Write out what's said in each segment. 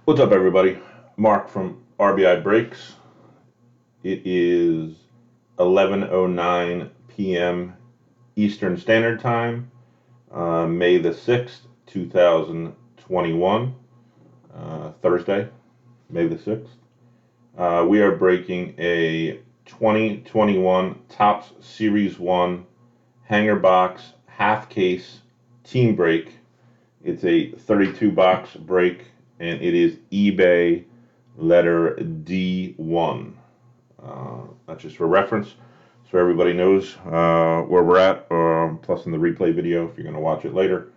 What's up, everybody? Mark from RBI Brakes. It is 11:09 p.m. Eastern Standard Time, May the 6th, 2021, Thursday, May the 6th. We are breaking a 2021 Topps Series 1 hanger box half case team brake. It's a 32 box brake, and it is eBay letter D1. That's just for reference, so everybody knows where we're at. Plus, in the replay video, if you're going to watch it later,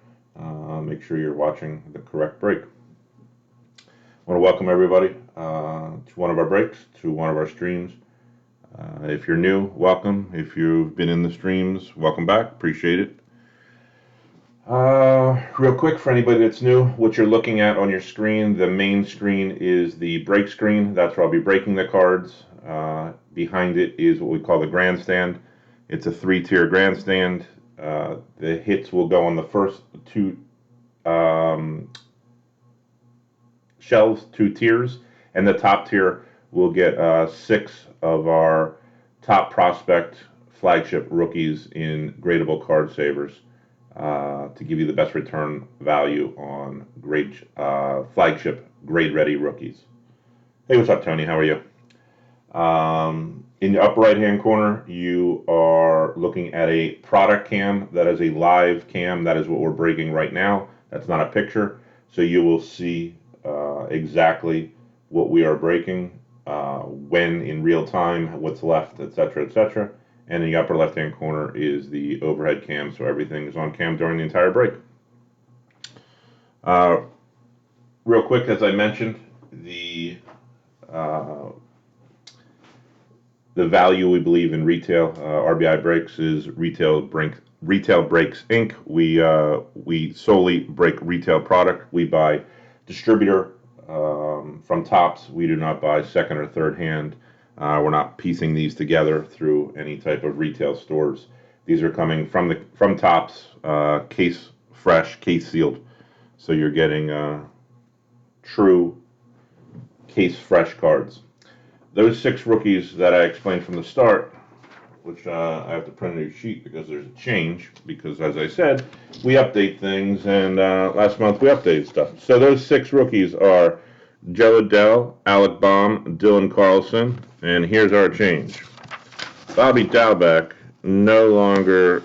make sure you're watching the correct break. I want to welcome everybody to one of our breaks, to one of our streams. If you're new, welcome. If you've been in the streams, welcome back. Appreciate it. Real quick, for anybody that's new, what you're looking at on your screen, the main screen is the break screen. That's where I'll be breaking the cards. Behind it is what we call the grandstand. It's a 3-tier grandstand. The hits will go on the first two shelves, 2 tiers, and the top tier will get 6 of our top prospect flagship rookies in gradable card savers. To give you the best return value on grade flagship grade ready rookies. Hey, what's up, Tony? How are you? In the upper right hand corner, you are looking at a product cam. That is a live cam. That is what we're breaking right now. That's not a picture. So you will see exactly what we are breaking, when in real time, what's left, etc., etc. And in the upper left-hand corner is the overhead cam, so everything is on cam during the entire break. Uh, Real quick, as I mentioned, the uh, the value we believe in retail RBI Brakes is Retail Brakes Inc. We solely break retail product. We buy distributor from Tops. We do not buy second or third hand. We're not piecing these together through any type of retail stores. These are coming from Tops, case fresh, case sealed. So you're getting true case fresh cards. Those 6 rookies that I explained from the start, which I have to print a new sheet because there's a change, because as I said, we update things, and last month we updated stuff. So those 6 rookies are Joe Adell, Alec Baum, Dylan Carlson, and here's our change. Bobby Dalbec no longer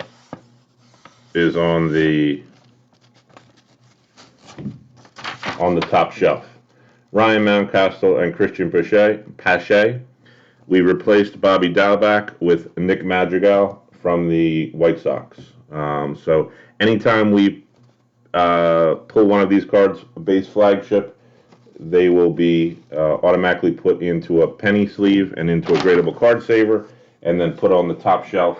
is on the top shelf. Ryan Mountcastle and Christian Pache. We replaced Bobby Dalbec with Nick Madrigal from the White Sox. So anytime we pull one of these cards, base flagship, they will be automatically put into a penny sleeve and into a gradable card saver, and then put on the top shelf,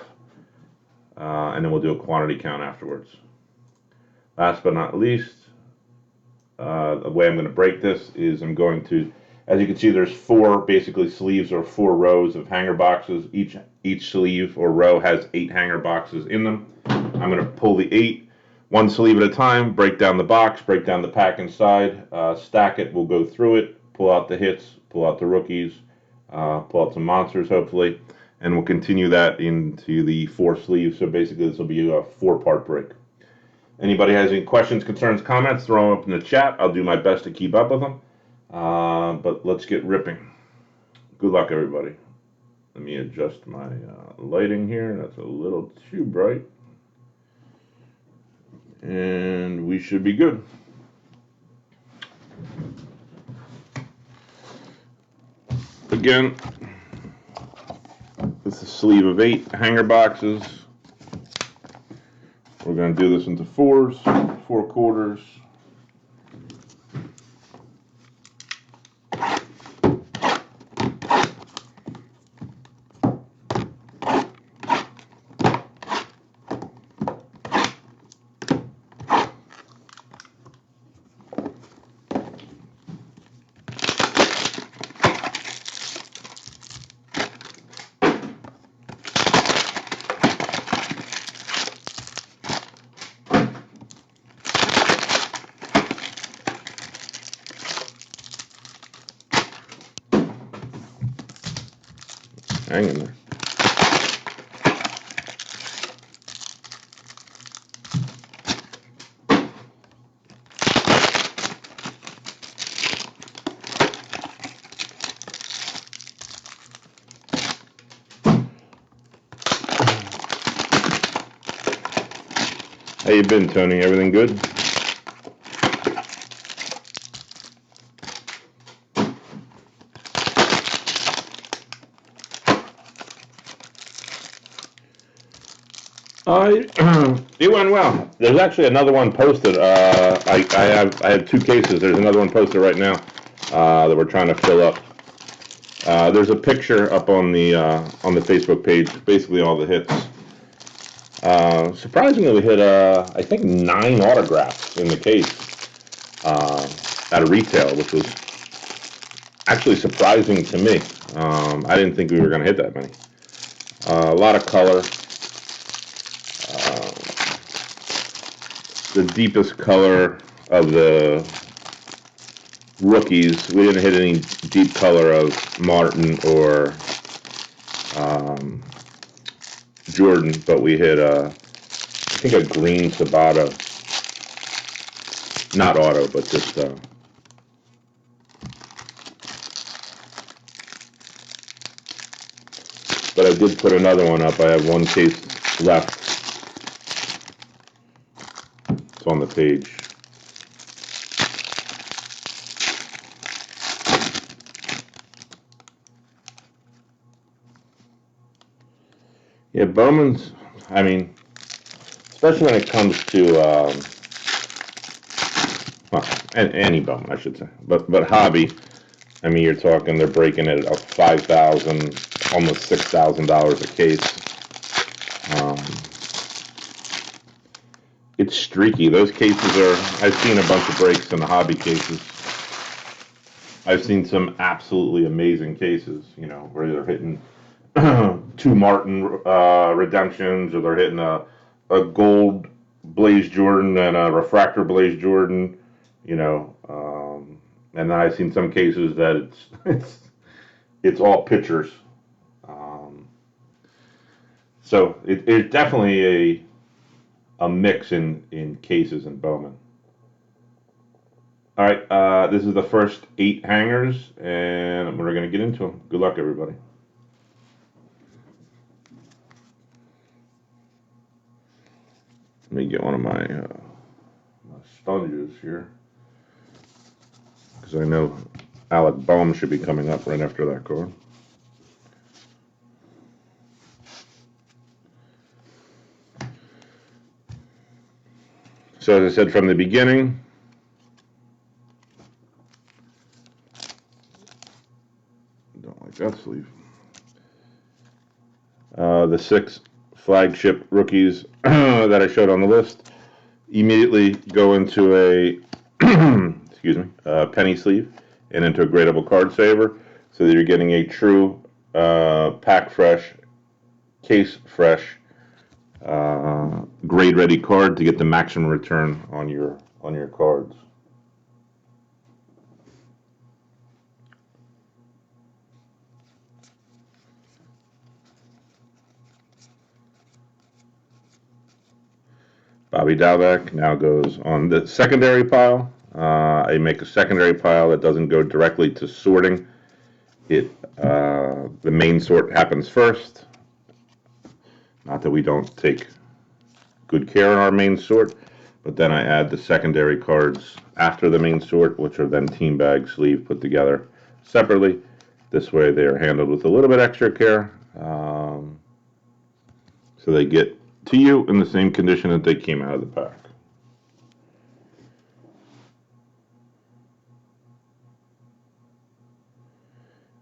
and then we'll do a quantity count afterwards. Last but not least, the way I'm going to break this is I'm going to, as you can see, there's 4 basically sleeves or 4 rows of hanger boxes. Each sleeve or row has 8 hanger boxes in them. I'm going to pull the 8, one sleeve at a time, break down the box, break down the pack inside, stack it. We'll go through it, pull out the hits, pull out the rookies, pull out some monsters hopefully, and we'll continue that into the 4 sleeves. So basically this will be a 4-part break. Anybody has any questions, concerns, comments, throw them up in the chat. I'll do my best to keep up with them. But let's get ripping. Good luck, everybody. Let me adjust my lighting here. That's a little too bright. And we should be good. Again, it's a sleeve of 8 hanger boxes. We're going to do this into 4s, 4 quarters. Hang in there. How you been, Tony? Everything good? It went well. There's actually another one posted. I have 2 cases. There's another one posted right now that we're trying to fill up. There's a picture up on the Facebook page. Basically all the hits. Surprisingly, we hit I think 9 autographs in the case at a retail, which was actually surprising to me. I didn't think we were going to hit that many. A lot of color. The deepest color of the rookies. We didn't hit any deep color of Martin or Jordan, but we hit I think a green Sabato. Not auto, but just but I did put another one up. I have 1 case left. It's on the page. Yeah, Bowman's, I mean, especially when it comes to well, any Bowman, I should say. But hobby, I mean, you're talking they're breaking it at $5,000, almost $6,000 a case. It's streaky. Those cases are. I've seen a bunch of breaks in the hobby cases. I've seen some absolutely amazing cases. You know, where they're hitting two Martin redemptions, or they're hitting a gold Blaze Jordan and a refractor Blaze Jordan. You know, and then I've seen some cases that it's all pictures. So it's definitely a mix in cases and Bowman. All right, this is the first 8 hangers, and we're going to get into them. Good luck, everybody. Let me get one of my sponges here, because I know Alec Bohm should be coming up right after that card. So as I said from the beginning, don't like that sleeve. The 6 flagship rookies that I showed on the list immediately go into a excuse me, penny sleeve and into a gradable card saver, so that you're getting a true pack fresh, case fresh, grade ready card to get the maximum return on your cards. Bobby Dalbec now goes on the secondary pile. I make a secondary pile that doesn't go directly to sorting. The main sort happens first. Not that we don't take good care in our main sort, but then I add the secondary cards after the main sort, which are then team bag, sleeve put together separately. This way they are handled with a little bit extra care, so they get to you in the same condition that they came out of the pack.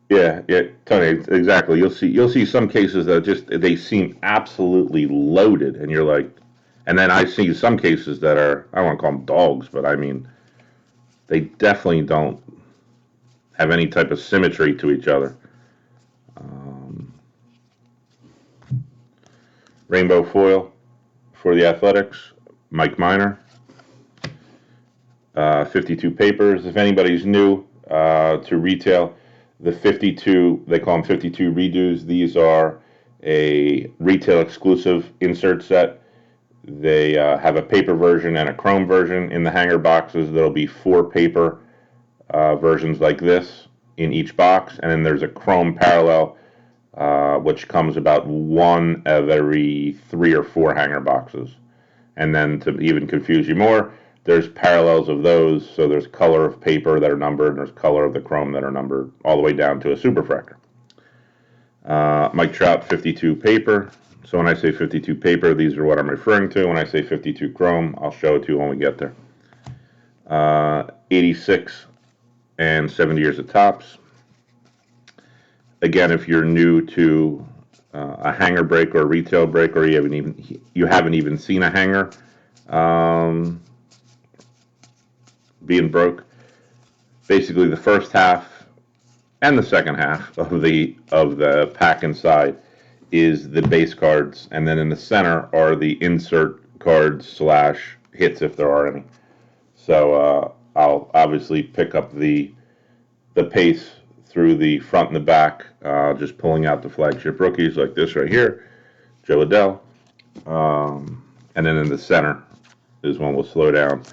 Yeah, Tony, exactly. You'll see some cases that just they seem absolutely loaded, and you're like, and then I see some cases that are, I don't want to call them dogs, but I mean they definitely don't have any type of symmetry to each other. Rainbow foil for the Athletics, Mike Minor. 52 papers. If anybody's new to retail, the 52, they call them 52 redos. These are a retail exclusive insert set. They have a paper version and a chrome version. In the hanger boxes, there'll be 4 paper versions like this in each box, and then there's a chrome parallel, which comes about 1 of every 3 or 4 hanger boxes. And then to even confuse you more, there's parallels of those, so there's color of paper that are numbered, and there's color of the chrome that are numbered, all the way down to a superfractor. Mike Trout 52 paper. So when I say 52 paper, these are what I'm referring to. When I say 52 chrome, I'll show it to you when we get there. 86 and 70 years of Topps. Again, if you're new to a hanger break or a retail break, or you haven't even seen a hanger being broke, basically the first half and the second half of the pack inside is the base cards, and then in the center are the insert cards / hits if there are any. So I'll obviously pick up the pace through the front and the back, just pulling out the flagship rookies like this right here, Jo Adell, and then in the center is when we'll slow down.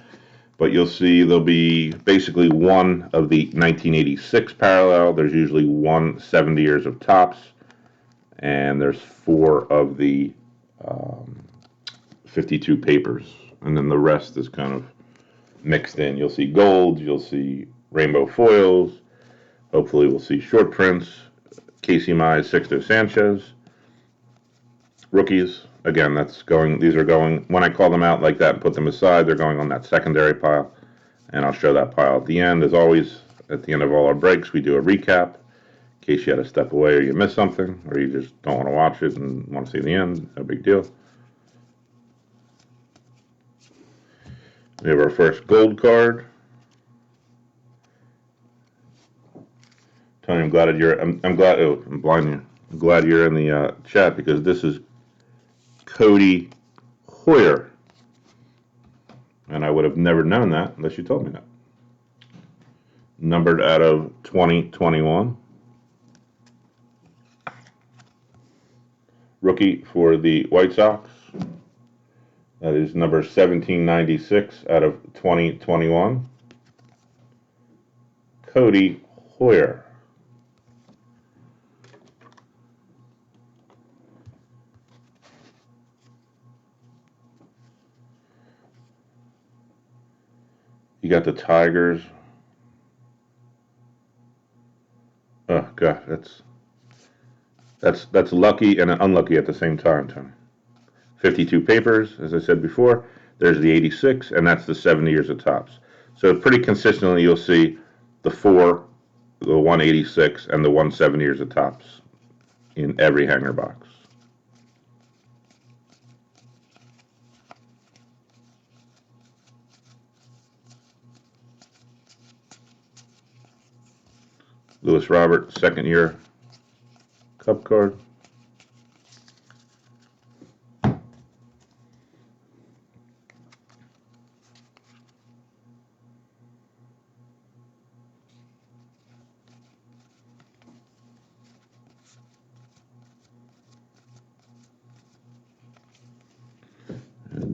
But you'll see there'll be basically 1 of the 1986 parallel. There's usually 1 70 years of Topps, and there's 4 of the 52 papers, and then the rest is kind of mixed in. You'll see golds, you'll see rainbow foils. Hopefully we'll see short prints, Casey Mize, Sixto Sanchez, rookies. Again, these are going, when I call them out like that and put them aside, they're going on that secondary pile. and I'll show that pile at the end. As always, at the end of all our breaks, we do a recap in case you had to step away or you missed something, or you just don't want to watch it and want to see the end. No big deal. We have our first gold card. Tony, I'm glad you're. I'm glad. Oh, I'm blinding you. I'm glad you're in the chat because this is Cody Hoyer, and I would have never known that unless you told me that. Numbered out of 2021. Rookie for the White Sox. That is number 1796 out of 2021. Cody Hoyer. You got the Tigers. Oh God, that's lucky and unlucky at the same time, Tony. 52 papers, as I said before. There's the 86, and that's the 70 years of Topps. So pretty consistently, you'll see the 4, the 186, and the 170 years of Topps in every hanger box. Lewis Robert, second year Cup card.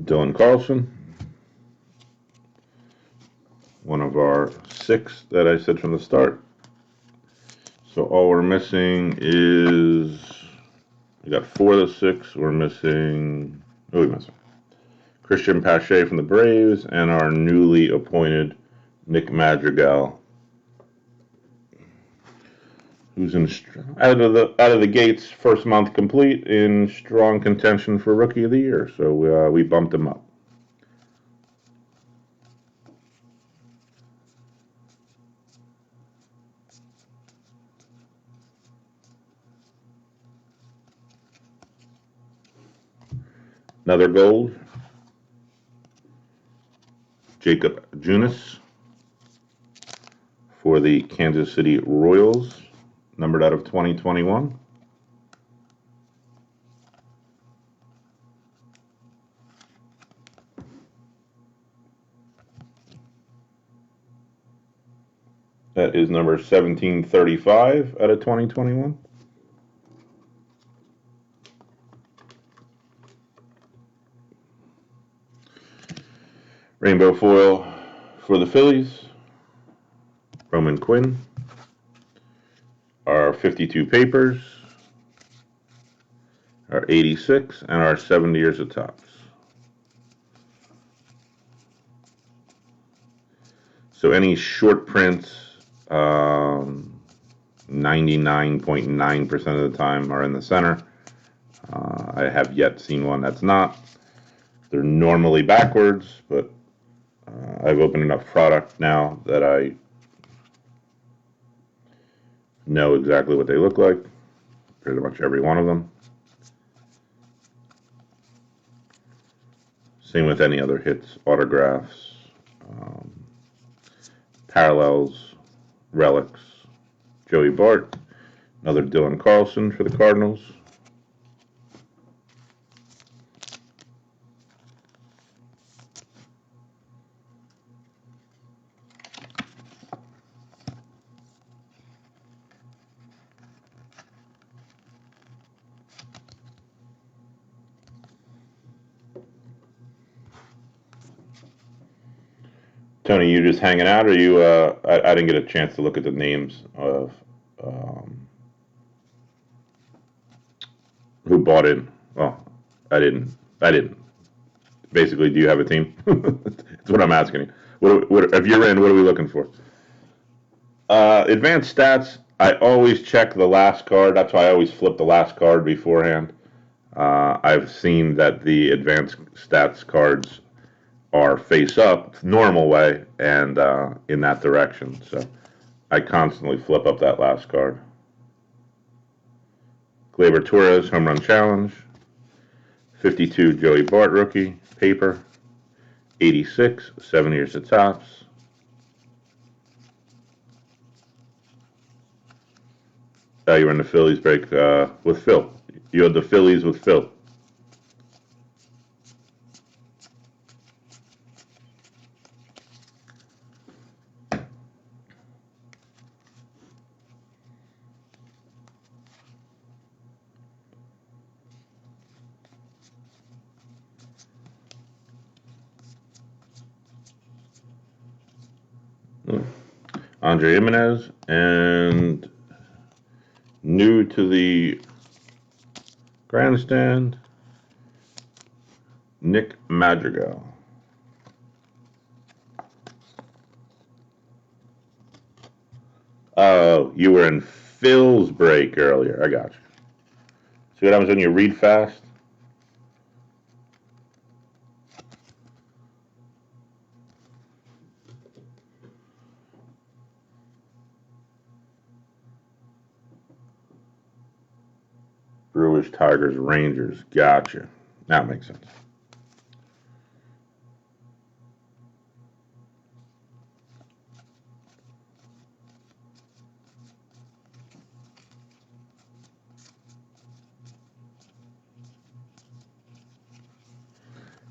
Dylan Carlson, one of our 6 that I said from the start. So all we're missing is, we got 4 of the 6. We're missing, who are we missing? Christian Pache from the Braves and our newly appointed Nick Madrigal, who's in out of the gates, first month complete, in strong contention for Rookie of the Year. So we bumped him up. Another gold, Jacob Junis for the Kansas City Royals, numbered out of 2021. That is number 1735 out of 2021. Rainbow foil for the Phillies, Roman Quinn. Our 52 papers, our 86, and our 70 years of Topps. So any short prints, 99.9% of the time are in the center. I have yet seen one that's not. They're normally backwards, but I've opened enough product now that I know exactly what they look like, pretty much every one of them. Same with any other hits, autographs, parallels, relics. Joey Bart, another Dylan Carlson for the Cardinals. Tony, you just hanging out, or you? I didn't get a chance to look at the names of who bought in. Well, I didn't. Basically, do you have a team? That's what I'm asking you. If you're in, what are we looking for? Advanced stats. I always check the last card. That's why I always flip the last card beforehand. I've seen that the advanced stats cards are face up, normal way, and in that direction. So I constantly flip up that last card. Gleyber Torres, Home Run Challenge. 52, Joey Bart, rookie, paper. 86, 7 years at Topps. Oh, you were in the Phillies break with Phil. You had the Phillies with Phil. Andre Jimenez, and new to the grandstand, Nick Madrigal. Oh, you were in Phil's break earlier. I got you. See what happens when you read fast? Brewers, Tigers, Rangers. Gotcha. That makes sense.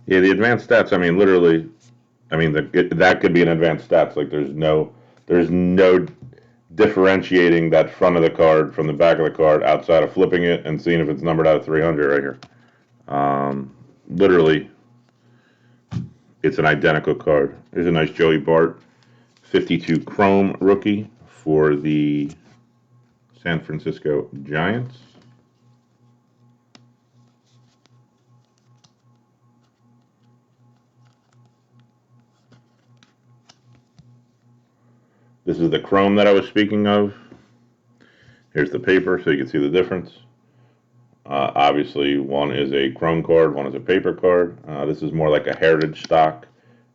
Yeah, the advanced stats. I mean, literally. I mean, that could be an advanced stats. Like, there's no differentiating that front of the card from the back of the card outside of flipping it and seeing if it's numbered out of 300 right here. Literally, it's an identical card. Here's a nice Joey Bart, 52 Chrome rookie for the San Francisco Giants. This is the Chrome that I was speaking of. Here's the paper so you can see the difference. Obviously, one is a Chrome card, one is a paper card. This is more like a heritage stock.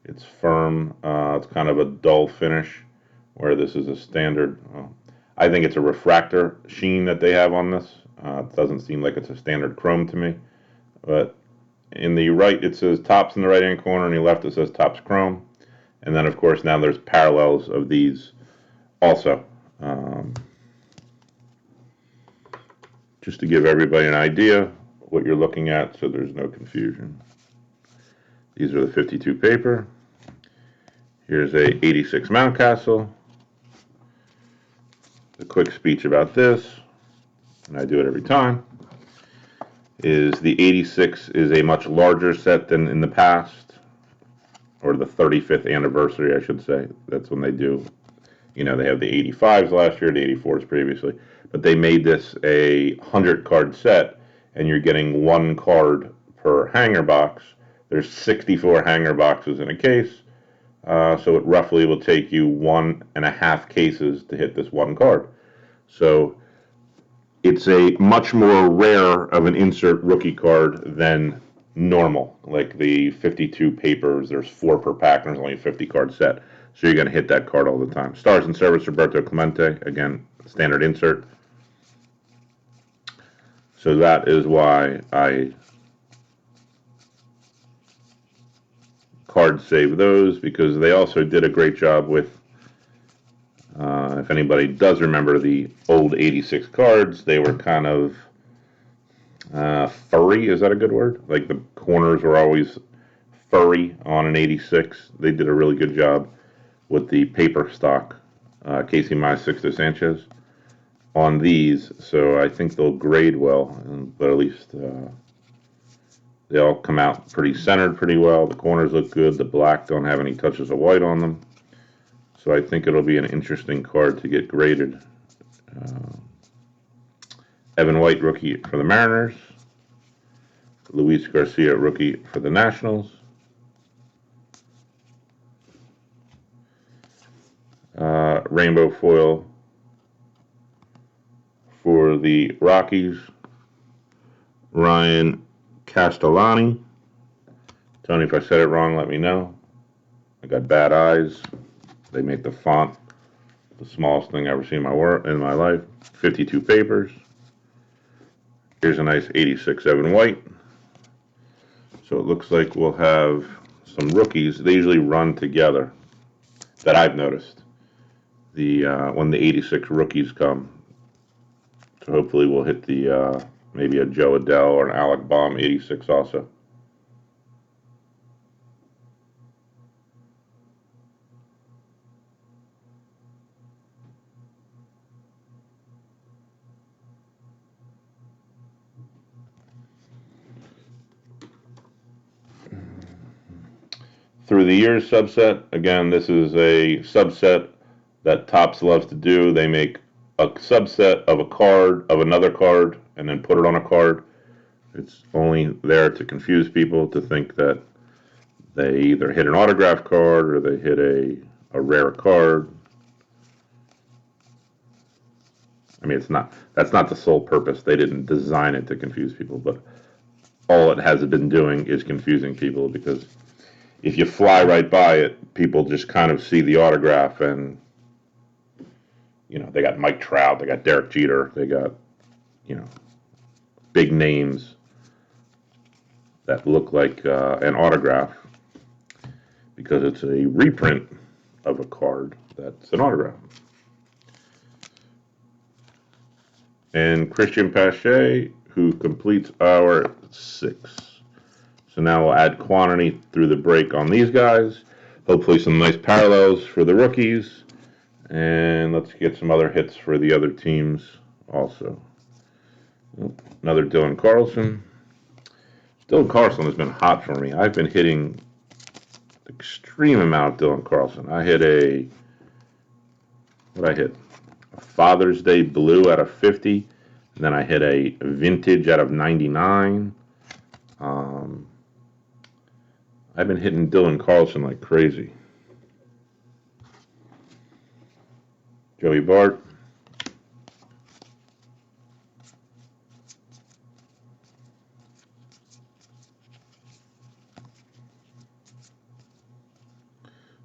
It's firm. It's kind of a dull finish, where this is a standard. I think it's a refractor sheen that they have on this. It doesn't seem like it's a standard Chrome to me. But in the right, it says Topps in the right-hand corner, and the left, it says Topps Chrome. And then, of course, now there's parallels of these also. Just to give everybody an idea what you're looking at so there's no confusion. These are the 52 paper. Here's a 86 Mountcastle. A quick speech about this, and I do it every time, is the 86 is a much larger set than in the past, or the 35th anniversary, I should say. That's when they do. You know, they have the 85s last year, the 84s previously. But they made this a 100-card set, and you're getting one card per hanger box. There's 64 hanger boxes in a case, so it roughly will take you 1.5 cases to hit this one card. So it's a much more rare of an insert rookie card than normal. Like the 52 papers, there's 4 per pack, and there's only a 50-card set. So you're going to hit that card all the time. Stars and Service, Roberto Clemente. Again, standard insert. So that is why I card save those, because they also did a great job with, if anybody does remember the old 86 cards, they were kind of furry. Is that a good word? Like the corners were always furry on an 86. They did a really good job with the paper stock, Casey Mize, Sixto Sanchez, on these. So I think they'll grade well, but at least they all come out pretty centered pretty well. The corners look good. The black don't have any touches of white on them. So I think it'll be an interesting card to get graded. Evan White, rookie for the Mariners. Luis Garcia, rookie for the Nationals. Rainbow foil for the Rockies, Ryan Castellani. Tony, if I said it wrong, let me know. I got bad eyes. They make the font the smallest thing I've ever seen in my life. 52 papers. Here's a nice 86 Evan White. So it looks like we'll have some rookies. They usually run together, that I've noticed. When the 86 rookies come. So hopefully we'll hit the maybe a Joe Adell or an Alec Bohm 86 also. Through the Years subset, again, this is a subset that Topps loves to do. They make a subset of a card, of another card, and then put it on a card. It's only there to confuse people, to think that they either hit an autograph card or they hit a rare card. I mean, that's not the sole purpose. They didn't design it to confuse people, but all it has been doing is confusing people, because if you fly right by it, people just kind of see the autograph and, they got Mike Trout, they got Derek Jeter, they got, big names that look like an autograph, because it's a reprint of a card that's an autograph. And Christian Pache, who completes our 6. So now we'll add quantity through the break on these guys. Hopefully some nice parallels for the rookies. And let's get some other hits for the other teams also. Another Dylan Carlson. Dylan Carlson has been hot for me. I've been hitting an extreme amount of Dylan Carlson. I hit a Father's Day blue out of 50. And then I hit a vintage out of 99. I've been hitting Dylan Carlson like crazy. Joey Bart.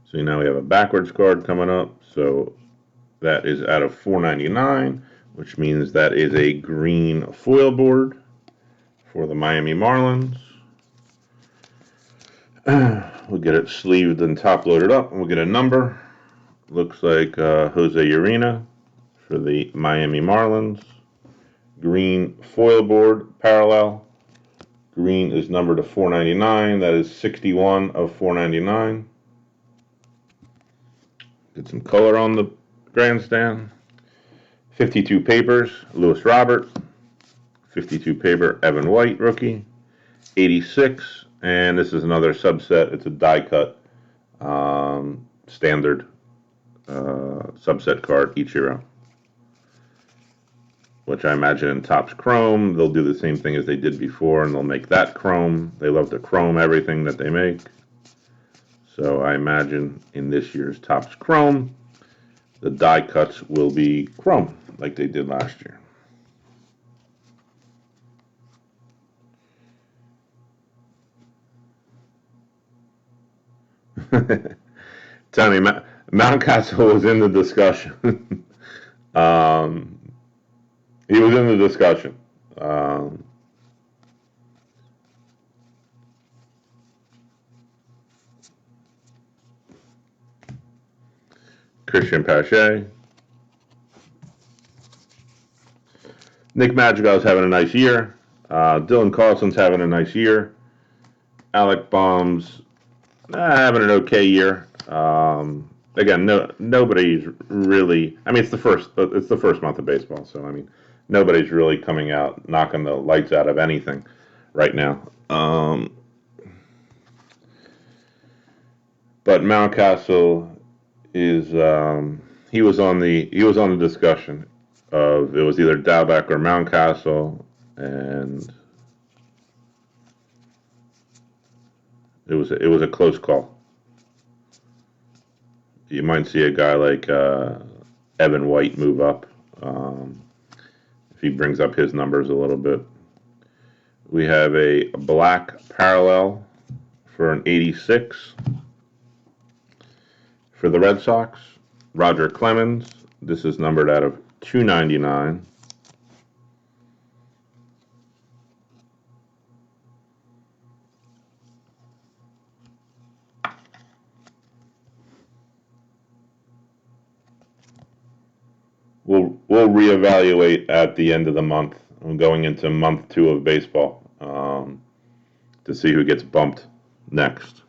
So now we have a backwards card coming up. So that is out of 499, which means that is a green foil board for the Miami Marlins. We'll get it sleeved and top loaded up, and we'll get a number. Looks like Jose Urena for the Miami Marlins. Green foil board, parallel. Green is numbered to 499. That is 61 of 499. Get some color on the grandstand. 52 papers, Lewis Robert. 52 paper, Evan White, rookie. 86, and this is another subset. It's a die cut standard subset card, Ichiro, which I imagine in Topps Chrome they'll do the same thing as they did before, and they'll make that chrome. They love to chrome everything that they make. So I imagine in this year's Topps Chrome, the die cuts will be chrome like they did last year. Tell me, Mountcastle was in the discussion. He was in the discussion. Christian Pache. Nick Madrigal's having a nice year. Dylan Carlson's having a nice year. Alec Bohm's having an okay year. Again, nobody's really. I mean, it's the first month of baseball, so I mean, nobody's really coming out knocking the lights out of anything right now. But Mountcastle is he was on the discussion of, it was either Dalbec or Mountcastle, and it was a close call. You might see a guy like Evan White move up if he brings up his numbers a little bit. We have a black parallel for an 86. For the Red Sox, Roger Clemens. This is numbered out of 299. We'll reevaluate at the end of the month. I'm going into month 2 of baseball to see who gets bumped next.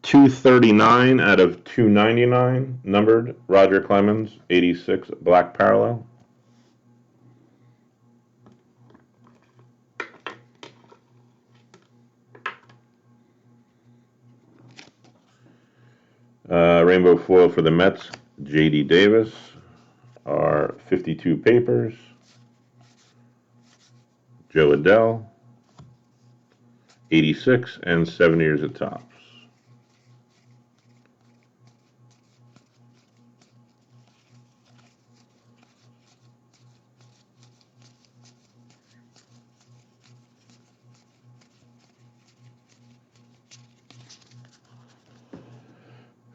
239 out of 299, numbered, Roger Clemens, 86, black parallel. Rainbow foil for the Mets, J.D. Davis, are 52 papers. Joe Adell, 86, and 7 years at Topps.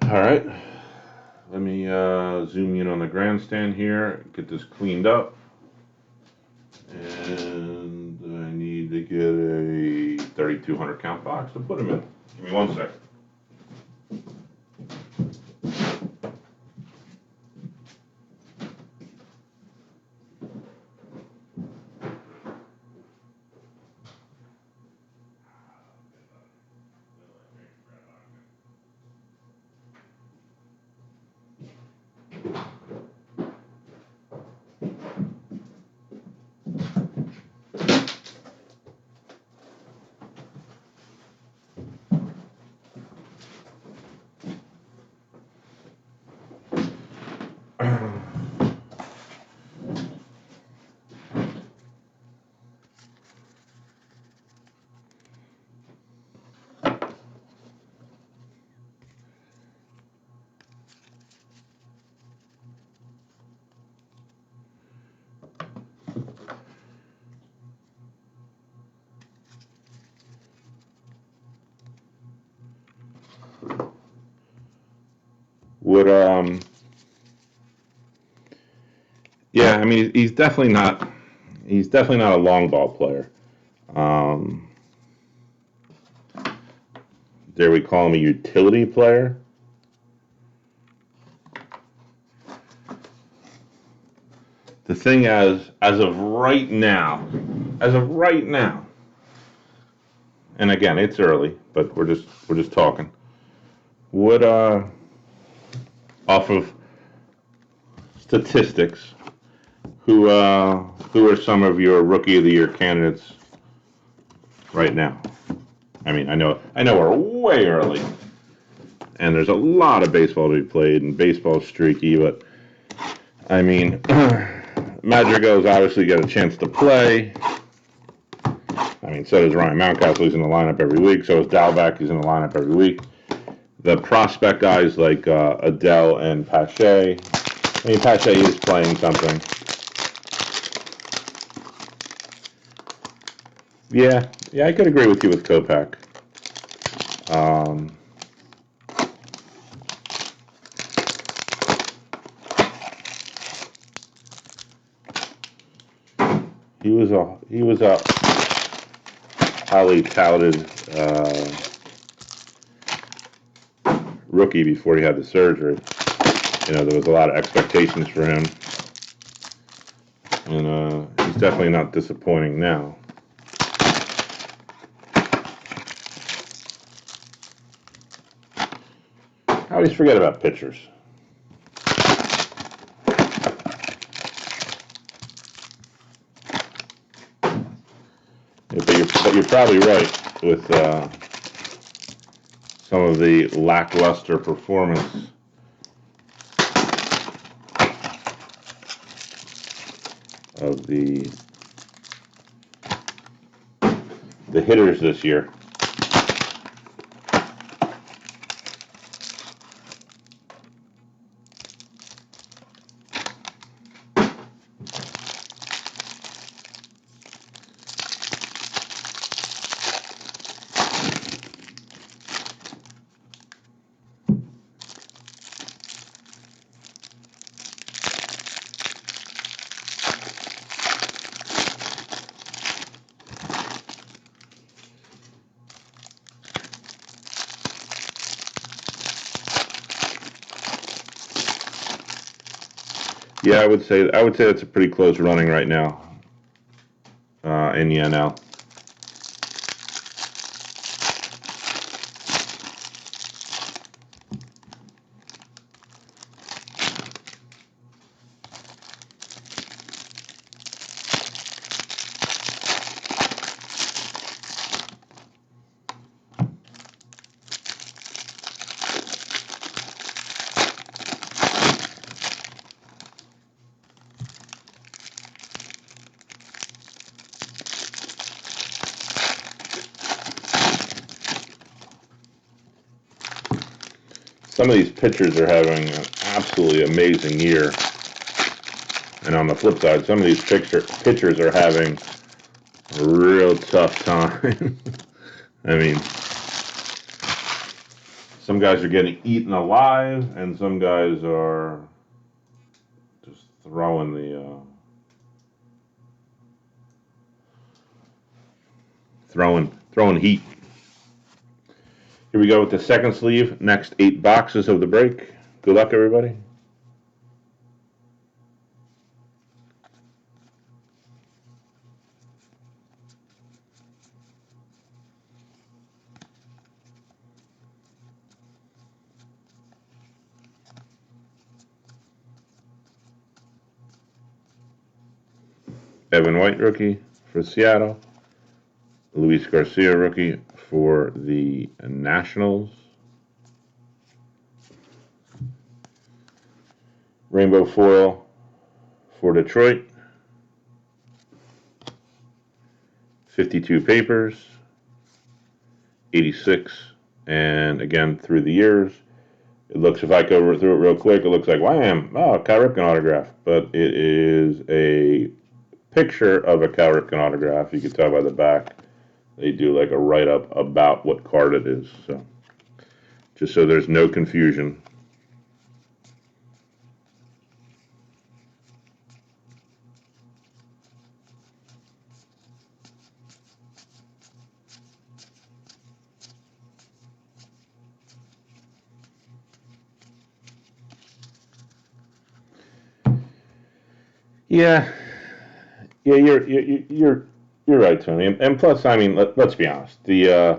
All right, let me zoom in on the grandstand here, get this cleaned up, and I need to get a 3,200 count box to put them in. Give me 1 second. Would yeah, I mean he's definitely not a long ball player. Dare we call him a utility player? The thing as of right now, and again it's early, but we're just talking. Would off of statistics, who are some of your Rookie of the Year candidates right now? I mean, I know we're way early, and there's a lot of baseball to be played, and baseball's streaky, but I mean, Madrigal's obviously got a chance to play. I mean, so does Ryan Mountcastle. He's in the lineup every week. So is Dalbec. He's in the lineup every week. The prospect guys like Adell and Pache. I mean, Pache is playing something. Yeah, I could agree with you with Kopech. He was a highly touted rookie before he had the surgery. You know, there was a lot of expectations for him, and he's definitely not disappointing now. I always forget about pitchers. But you're probably right with some of the lackluster performance of the hitters this year. Yeah, I would say that's a pretty close running right now in the NL. Some of these pitchers are having an absolutely amazing year. And on the flip side, some of these pitchers are having a real tough time. I mean, some guys are getting eaten alive, and some guys are just throwing heat. Here we go with the second sleeve. Next 8 boxes of the break. Good luck, everybody. Evan White, rookie for Seattle. Luis Garcia, rookie for the Nationals. Rainbow foil for Detroit. 52 papers. 86. And again, through the years, it looks, if I go through it real quick, it looks like wham, Cal Ripken autograph. But it is a picture of a Cal Ripken autograph. You can tell by the back. They do like a write-up about what card it is. So just so there's no confusion. Yeah, you're right, Tony. And plus, I mean, let's be honest. Yeah,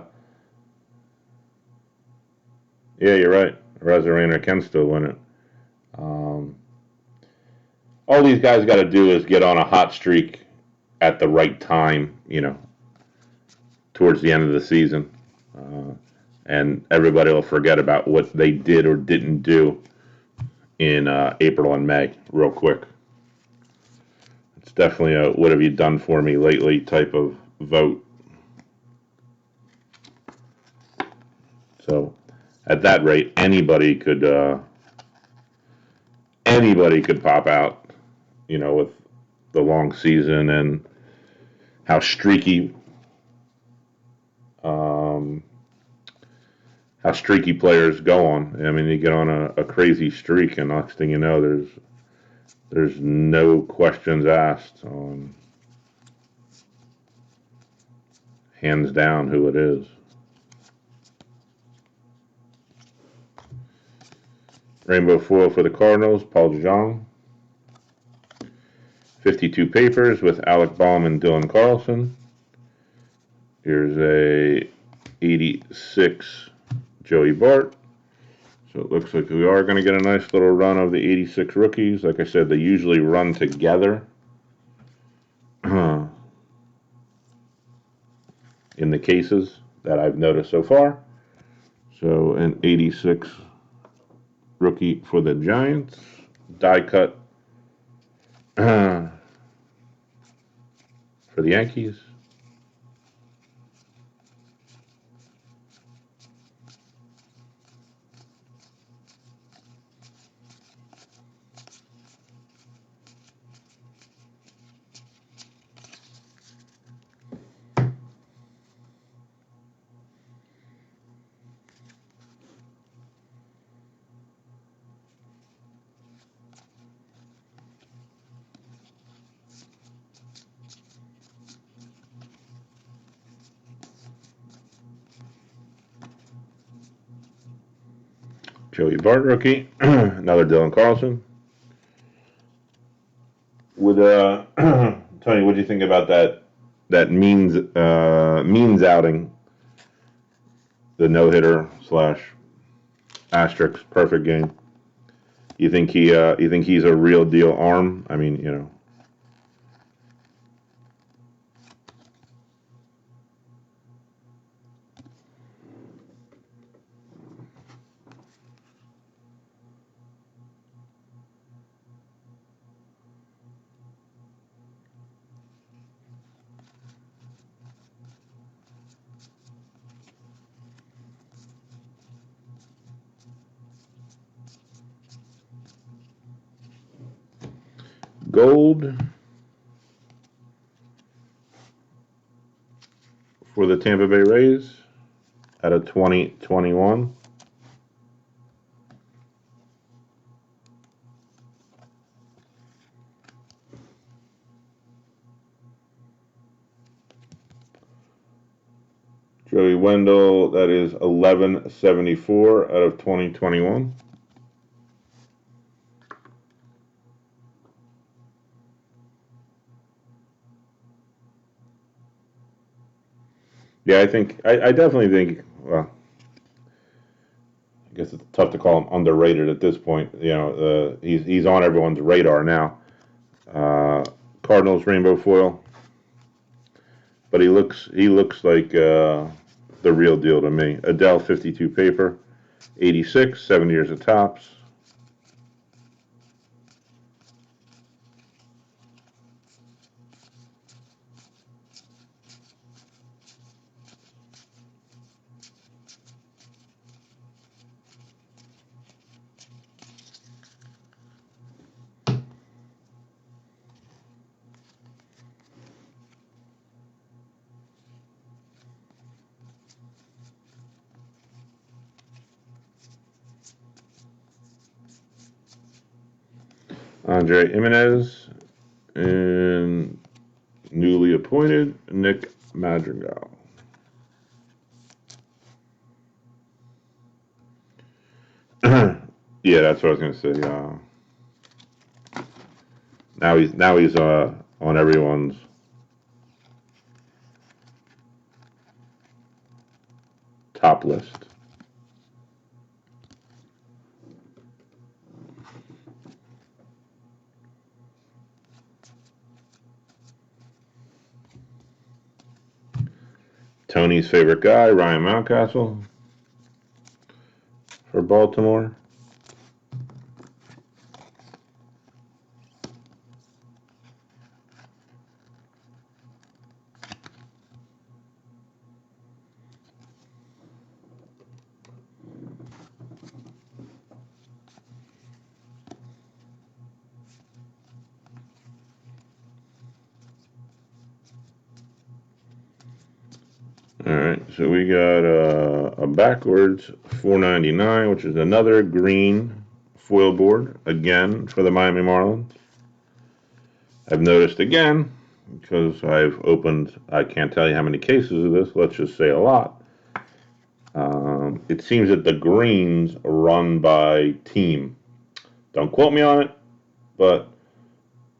you're right. Arozarena can still win it. Um, all these guys got to do is get on a hot streak at the right time, towards the end of the season, and everybody will forget about what they did or didn't do in April and May real quick. It's definitely a "what have you done for me lately" type of vote. So, at that rate, anybody could pop out, with the long season and how streaky um, players go on. I mean, you get on a crazy streak, and next thing you know, there's no questions asked on hands down who it is. Rainbow foil for the Cardinals, Paul DeJong. 52 papers with Alec Bohm and Dylan Carlson. Here's a 86 Joey Bart. So it looks like we are going to get a nice little run of the 86 rookies. Like I said, they usually run together in the cases that I've noticed so far. So an 86 rookie for the Giants. Die cut for the Yankees. Joey Bart rookie. Another Dylan Carlson. Would Tony, what do you think about that means outing, the no hitter slash asterisk perfect game? You think he's a real deal arm? I mean, you know. Gold for the Tampa Bay Rays out of 2021. Joey Wendell, that is 1174 out of 2021. Yeah, I definitely think, well, I guess it's tough to call him underrated at this point. You know, he's on everyone's radar now. Uh, Cardinals rainbow foil, but he looks like the real deal to me. Adele 52 paper, 86, 7 years of tops. Andre Jimenez and newly appointed Nick Madrigal. Yeah, that's what I was gonna say. Now he's on everyone's top list. Tony's favorite guy, Ryan Mountcastle, for Baltimore. All right, so we got a backwards 499, which is another green foil board again for the Miami Marlins. I've noticed again because I've opened, I can't tell you how many cases of this. Let's just say a lot. It seems that the greens run by team. Don't quote me on it, but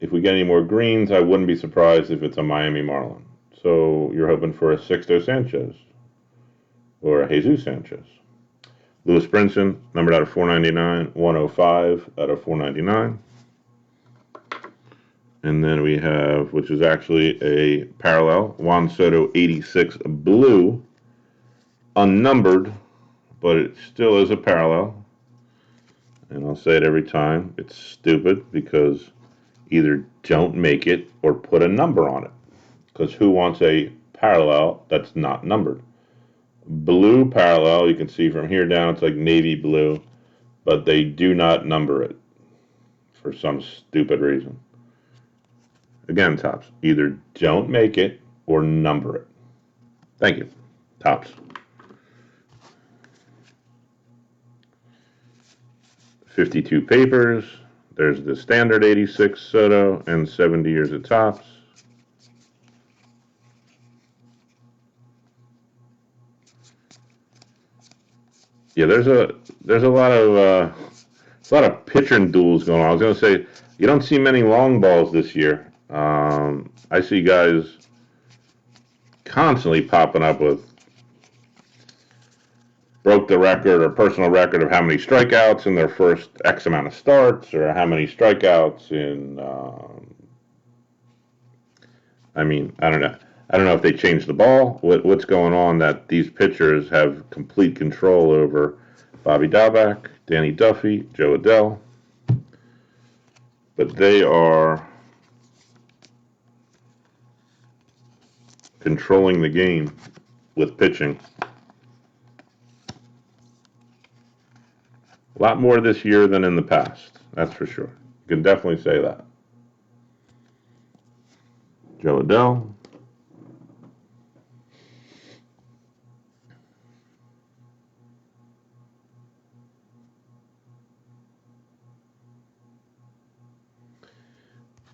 if we get any more greens, I wouldn't be surprised if it's a Miami Marlin. So you're hoping for a Sixto Sanchez or a Jesus Sanchez. Lewis Brinson, numbered out of 499, 105 out of 499. And then we have, which is actually a parallel, Juan Soto 86 blue, unnumbered, but it still is a parallel. And I'll say it every time. It's stupid because either don't make it or put a number on it. Because who wants a parallel that's not numbered? Blue parallel, you can see from here down, it's like navy blue, but they do not number it for some stupid reason. Again, Tops, either don't make it or number it. Thank you, Tops. 52 papers. There's the standard 86 Soto and 70 years of Tops. Yeah, there's a lot of a lot of pitching duels going on. I was going to say, you don't see many long balls this year. I see guys constantly popping up with broke the record or personal record of how many strikeouts in their first X amount of starts, or how many strikeouts in. I don't know. I don't know if they changed the ball. What's going on that these pitchers have complete control over Bobby Dalbec, Danny Duffy, Joe Adell, but they are controlling the game with pitching. A lot more this year than in the past, that's for sure. You can definitely say that. Joe Adell.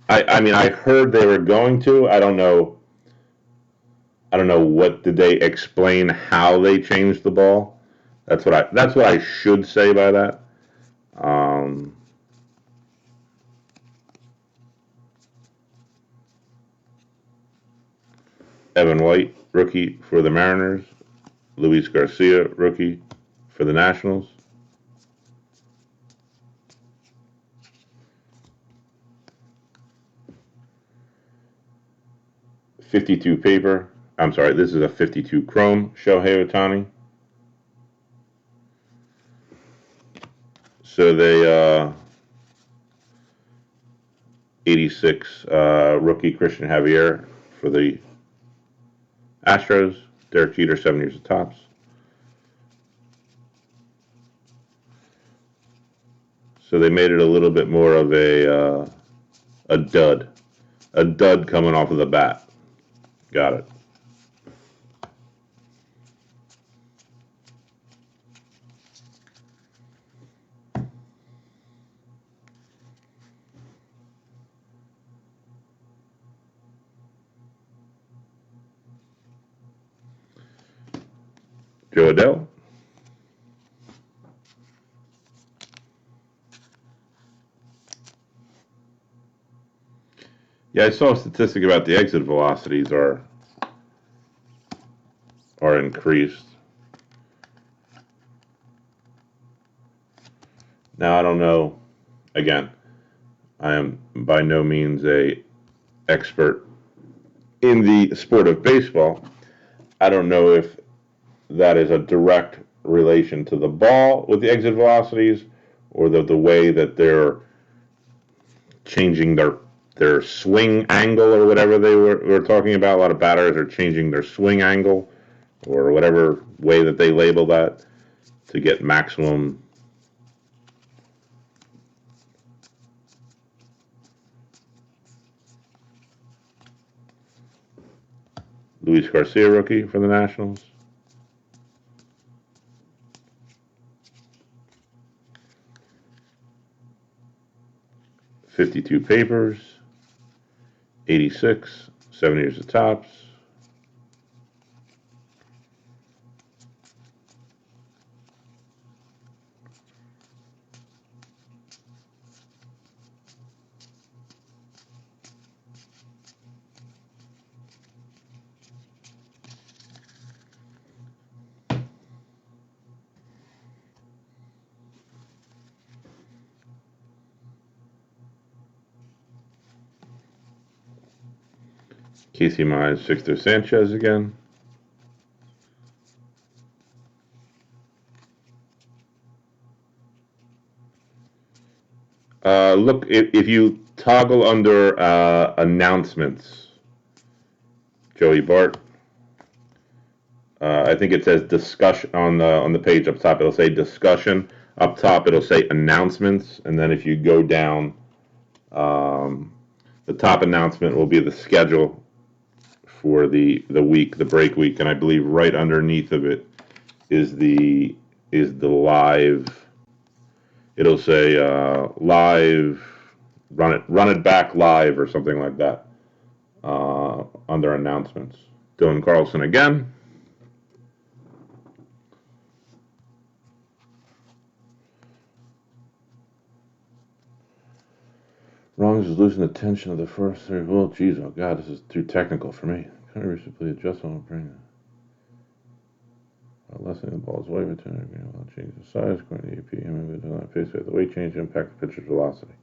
I heard they were going to. I don't know. I don't know what did they explain how they changed the ball. That's what I should say by that. Um, Evan White, rookie for the Mariners. Luis Garcia, rookie for the Nationals. '52 paper. I'm sorry, this is a '52 chrome. Shohei Ohtani. So they 86 rookie Christian Javier for the Astros. Derek Jeter, 7 years of Topps. So they made it a little bit more of a dud coming off of the bat. Got it. Joe Adell. Yeah, I saw a statistic about the exit velocities are increased. Now I don't know. Again, I am by no means a expert in the sport of baseball. I don't know if that is a direct relation to the ball with the exit velocities, or the way that they're changing their swing angle, or whatever they were talking about. A lot of batters are changing their swing angle, or whatever way that they label that, to get maximum Luis Garcia, rookie for the Nationals. '52 papers. 86, 7 years of Topps. Casey Mize, Sixto Sanchez again. Look, if you toggle under announcements, Joey Bart, I think it says discussion on the page up top. It'll say discussion. Up top, it'll say announcements, and then if you go down, the top announcement will be the schedule for the week, the break week, and I believe right underneath of it is the live. It'll say live, run it back live, or something like that, under announcements. Dylan Carlson again. Wrongs is losing the tension of the first third. Well, geez, oh god, this is too technical for me. Kind of recently adjustment will bring lessening the ball's weight return. Will change the size according to the EP. It does not face the weight change impact the pitcher's velocity.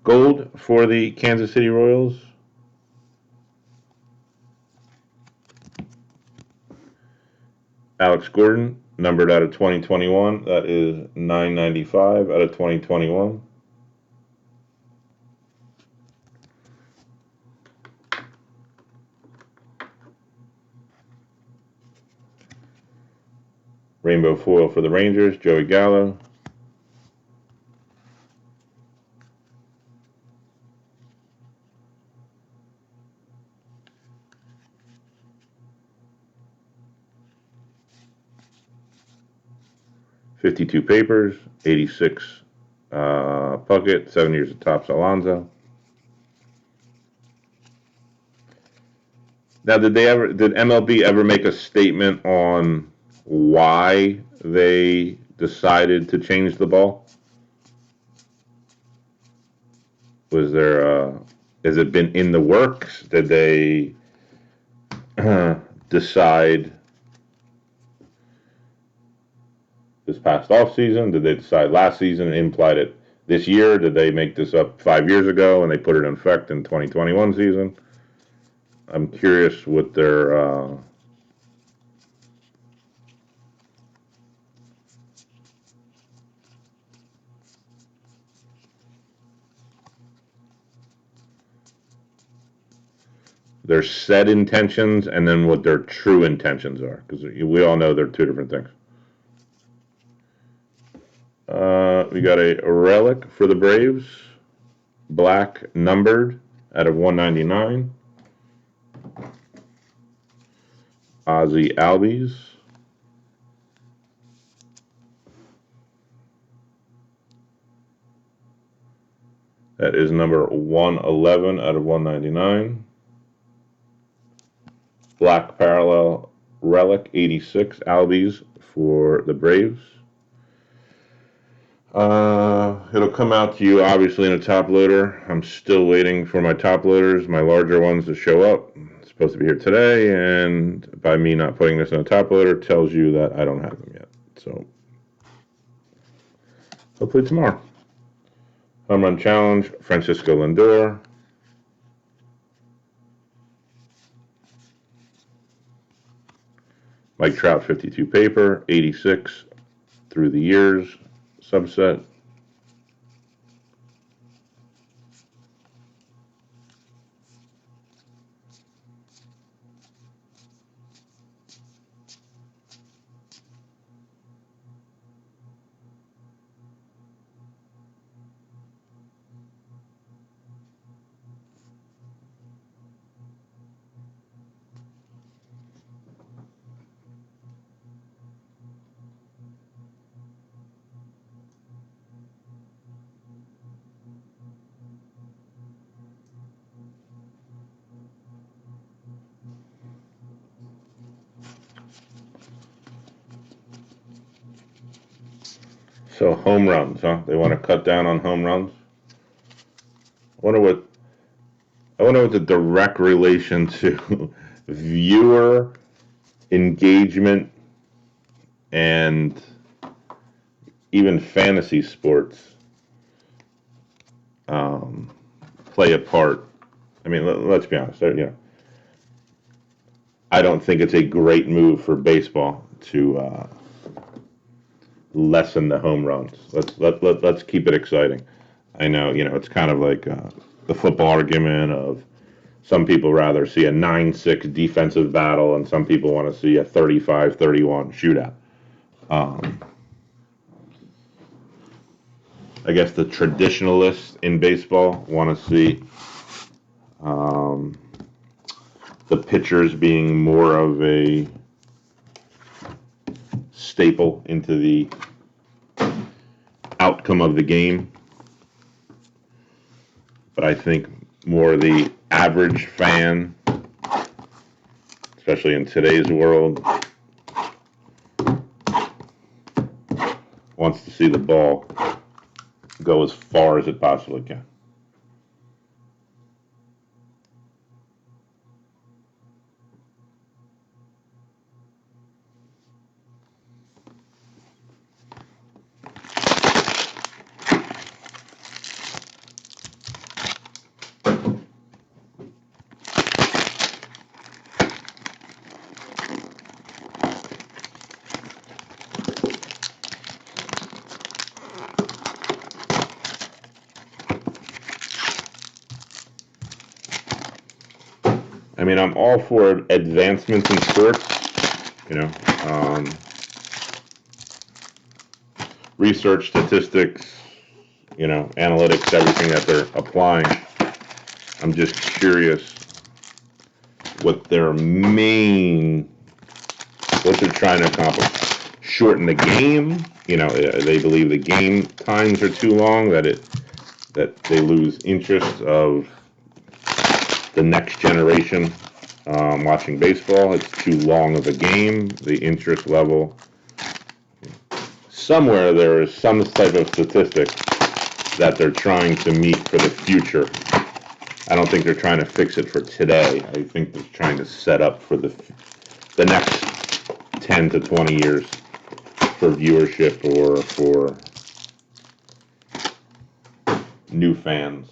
Gold for the Kansas City Royals. Alex Gordon, numbered out of 2021. That is 995 out of 2021. Rainbow foil for the Rangers, Joey Gallo. $52 papers, 86 Puckett, 7 years of Topps Alonso. Now, did MLB ever make a statement on why they decided to change the ball? Was there has it been in the works? Did they decide this past off season? Did they decide last season and implied it this year? Did they make this up 5 years ago and they put it in effect in 2021 season? I'm curious what their said intentions and then what their true intentions are, because we all know they're two different things. We got a relic for the Braves, black numbered out of 199. Ozzie Albies. That is number 111 out of 199. Black parallel relic 86 Albies for the Braves. It'll come out to you obviously in a top loader. I'm still waiting for my top loaders, my larger ones, to show up. It's supposed to be here today, and by me not putting this in a top loader tells you that I don't have them yet. So hopefully tomorrow. Home run challenge, Francisco Lindor. Mike Trout 52 paper, 86 through the years, subset. So home runs, huh? They want to cut down on home runs. I wonder what the direct relation to viewer engagement and even fantasy sports play a part. I mean, let's be honest. I don't think it's a great move for baseball to lessen the home runs. Let's keep it exciting. I know, it's kind of like the football argument of some people rather see a 9-6 defensive battle and some people want to see a 35-31 shootout. I guess the traditionalists in baseball want to see the pitchers being more of a staple into the outcome of the game. But I think more the average fan, especially in today's world, wants to see the ball go as far as it possibly can. I mean, I'm all for advancements in sports, you know, research, statistics, you know, analytics, everything that they're applying. I'm just curious what they're trying to accomplish. Shorten the game, you know, they believe the game times are too long, that they lose interest of the next generation watching baseball. It's too long of a game. The interest level. Somewhere there is some type of statistic that they're trying to meet for the future. I don't think they're trying to fix it for today. I think they're trying to set up for the next 10 to 20 years for viewership or for new fans.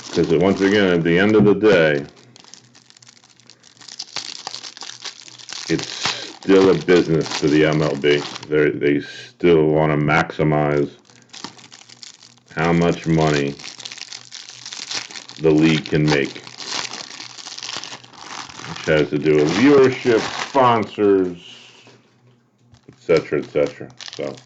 Because once again, at the end of the day, it's still a business to the MLB. They still want to maximize how much money the league can make, which has to do with viewership, sponsors, etc., etc. So.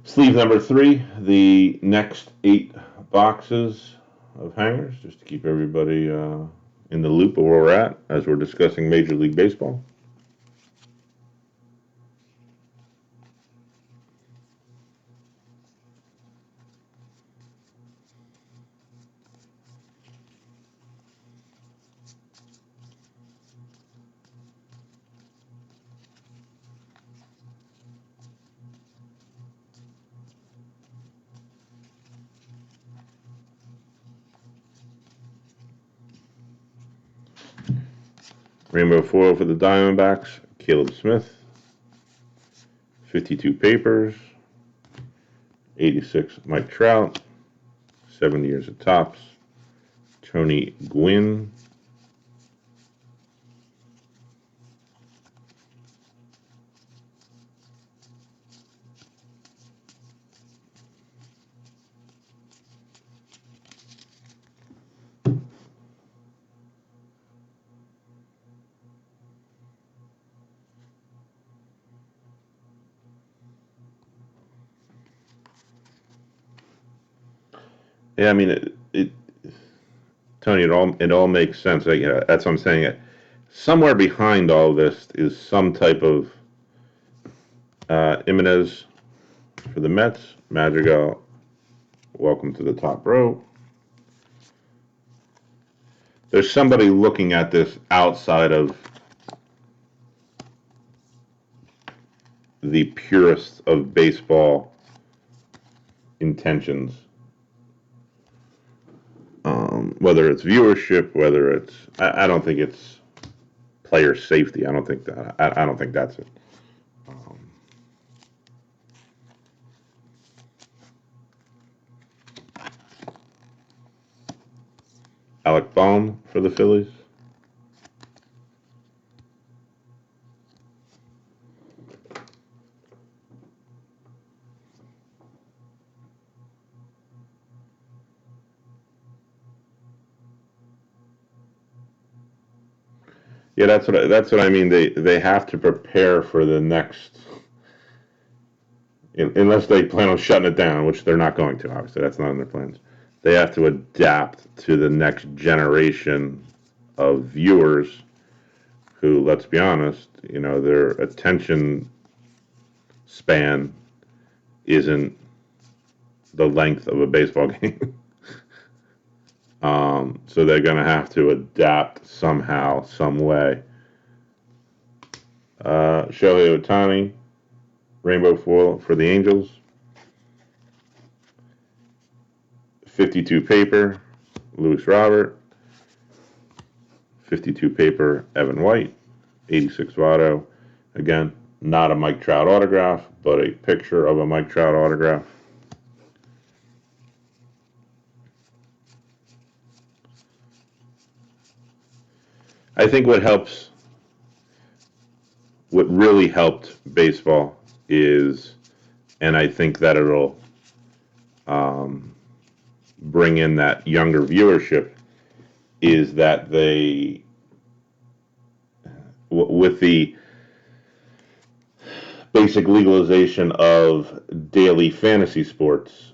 Sleeve number 3, the next 8 boxes of hangers, just to keep everybody in the loop of where we're at as we're discussing Major League Baseball. Rainbow foil for the Diamondbacks, Caleb Smith. 52 papers. 86 Mike Trout. 70 years of Topps. Tony Gwynn. Yeah, I mean, Tony, it all makes sense. That's what I'm saying. Somewhere behind all this is some type of Jimenez for the Mets, Madrigal, welcome to the top row. There's somebody looking at this outside of the purest of baseball intentions. Whether it's viewership, whether it's, I don't think it's player safety. I don't think that. I don't think that's it. Alec Bohm for the Phillies. Yeah, that's what I mean. They have to prepare for the next, unless they plan on shutting it down, which they're not going to. Obviously, that's not in their plans. They have to adapt to the next generation of viewers who, let's be honest, their attention span isn't the length of a baseball game. So they're going to have to adapt somehow, some way. Shohei Ohtani, rainbow foil for the Angels. 52 paper, Luis Robert. 52 paper, Evan White. 86 Votto. Again, not a Mike Trout autograph, but a picture of a Mike Trout autograph. I think what really helped baseball is, and I think that it'll bring in that younger viewership, is that with the basic legalization of daily fantasy sports,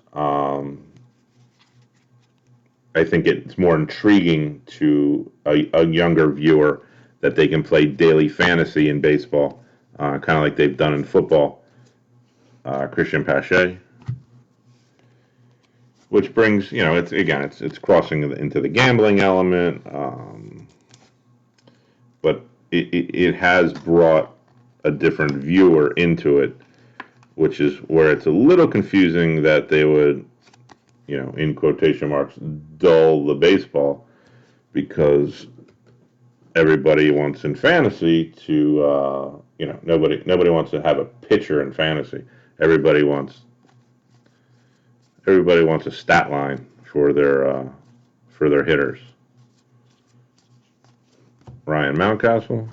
I think it's more intriguing to a younger viewer that they can play daily fantasy in baseball, kind of like they've done in football. Christian Pache, which brings, it's crossing into the gambling element, but it has brought a different viewer into it, which is where it's a little confusing that they would, in quotation marks, dull the baseball, because everybody wants in fantasy to, nobody wants to have a pitcher in fantasy. Everybody wants a stat line for their hitters. Ryan Mountcastle.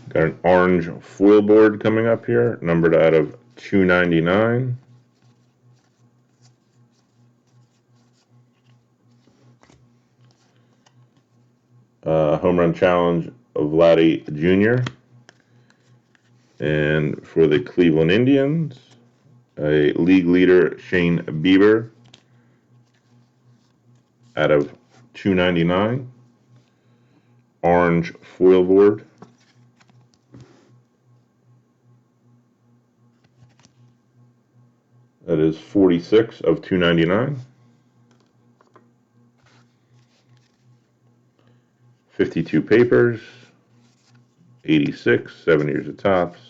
Got an orange foil board coming up here, numbered out of 299. Home run challenge of Vladdy Jr. And for the Cleveland Indians, a league leader, Shane Bieber, out of 299. Orange foil board. That is 46 of 299. 52 papers. 86, 7 years of Topps.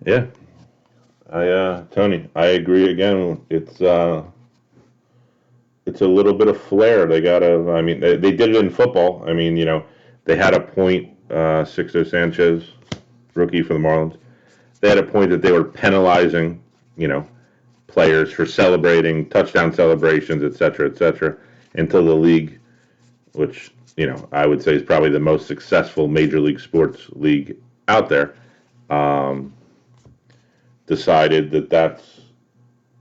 Yeah, Tony, I agree again. It's a little bit of flair. They did it in football. I mean, they had a point Sixto Sanchez, rookie for the Marlins. They had a point that they were penalizing, players for celebrating touchdown celebrations, et cetera, until the league, which I would say is probably the most successful major league sports league out there, decided that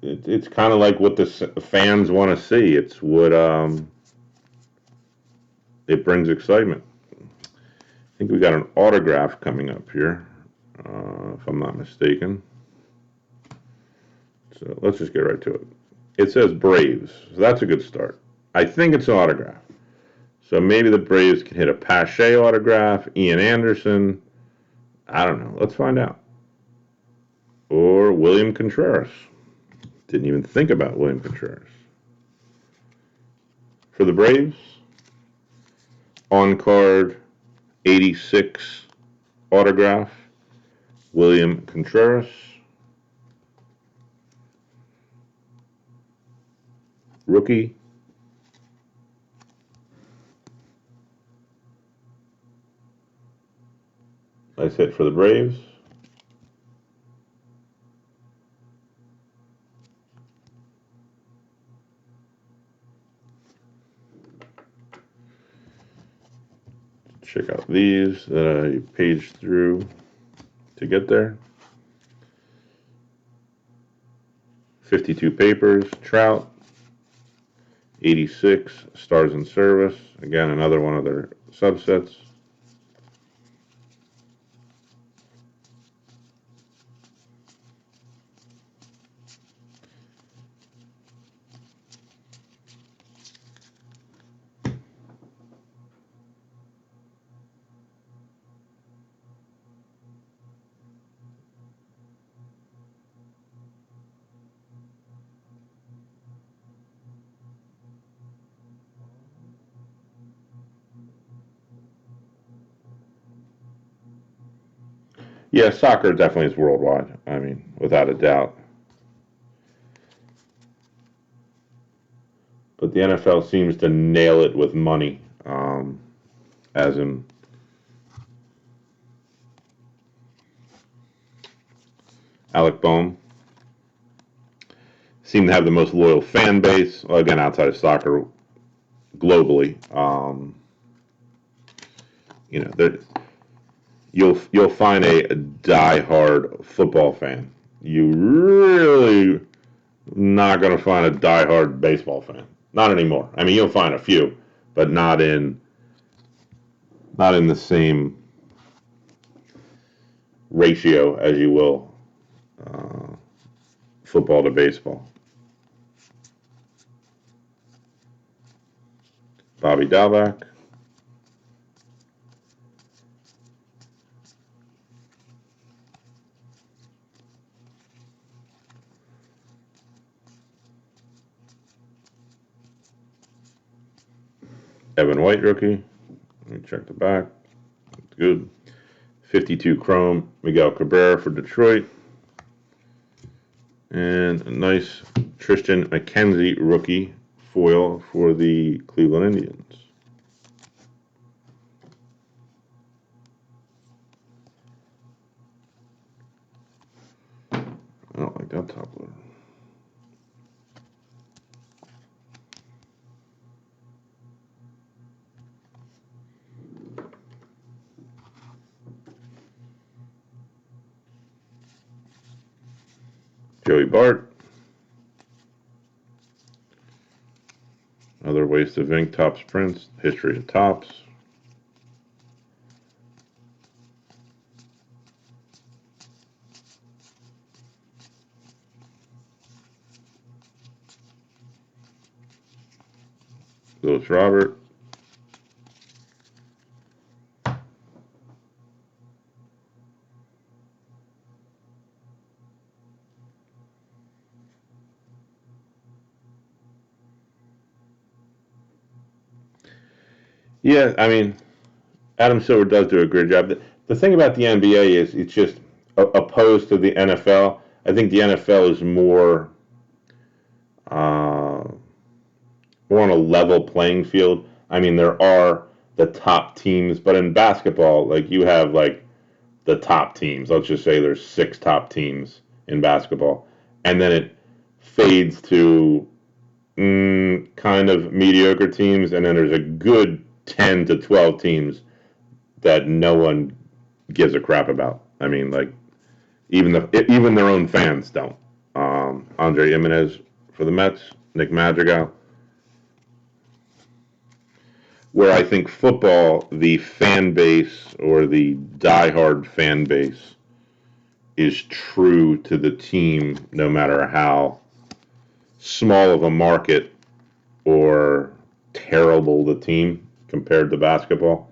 it's kind of like what the fans want to see. It's what it brings excitement. I think we got an autograph coming up here, if I'm not mistaken. So let's just get right to it. It says Braves, so that's a good start. I think it's an autograph. So maybe the Braves can hit a Pache autograph, Ian Anderson. I don't know. Let's find out. Or William Contreras. Didn't even think about William Contreras. For the Braves, on card 86 autograph, William Contreras. Rookie, nice hit for the Braves. Check out these that I paged through to get there. 52 papers, Trout. 86, Stars in Service. Again, another one of their subsets. Yeah, soccer definitely is worldwide. I mean, without a doubt. But the NFL seems to nail it with money, as in Alec Bohm. Seem to have the most loyal fan base. Well, again, outside of soccer, globally. You'll find a die-hard football fan. You really not going to find a die-hard baseball fan. Not anymore. I mean, you'll find a few, but not in the same ratio as you will football to baseball. Bobby Dalbec. Evan White rookie. Let me check the back. That's good. 52 chrome, Miguel Cabrera for Detroit. And a nice Triston McKenzie rookie foil for the Cleveland Indians. I don't like that top loader. Joey Bart. Another Waste of Ink Topps prints. History of Topps. Louis Robert. Yeah, I mean, Adam Silver does do a great job. The thing about the NBA is it's just opposed to the NFL. I think the NFL is more on a level playing field. I mean, there the top teams, but in basketball, like you have like the top teams. Let's just say there's 6 top teams in basketball, and then it fades to kind of mediocre teams, and then there's a good 10 to 12 teams that no one gives a crap about. I mean, like even their own fans don't. Andre Jimenez for the Mets, Nick Madrigal. Where I think football, the fan base or the diehard fan base is true to the team, no matter how small of a market or terrible the team compared to basketball.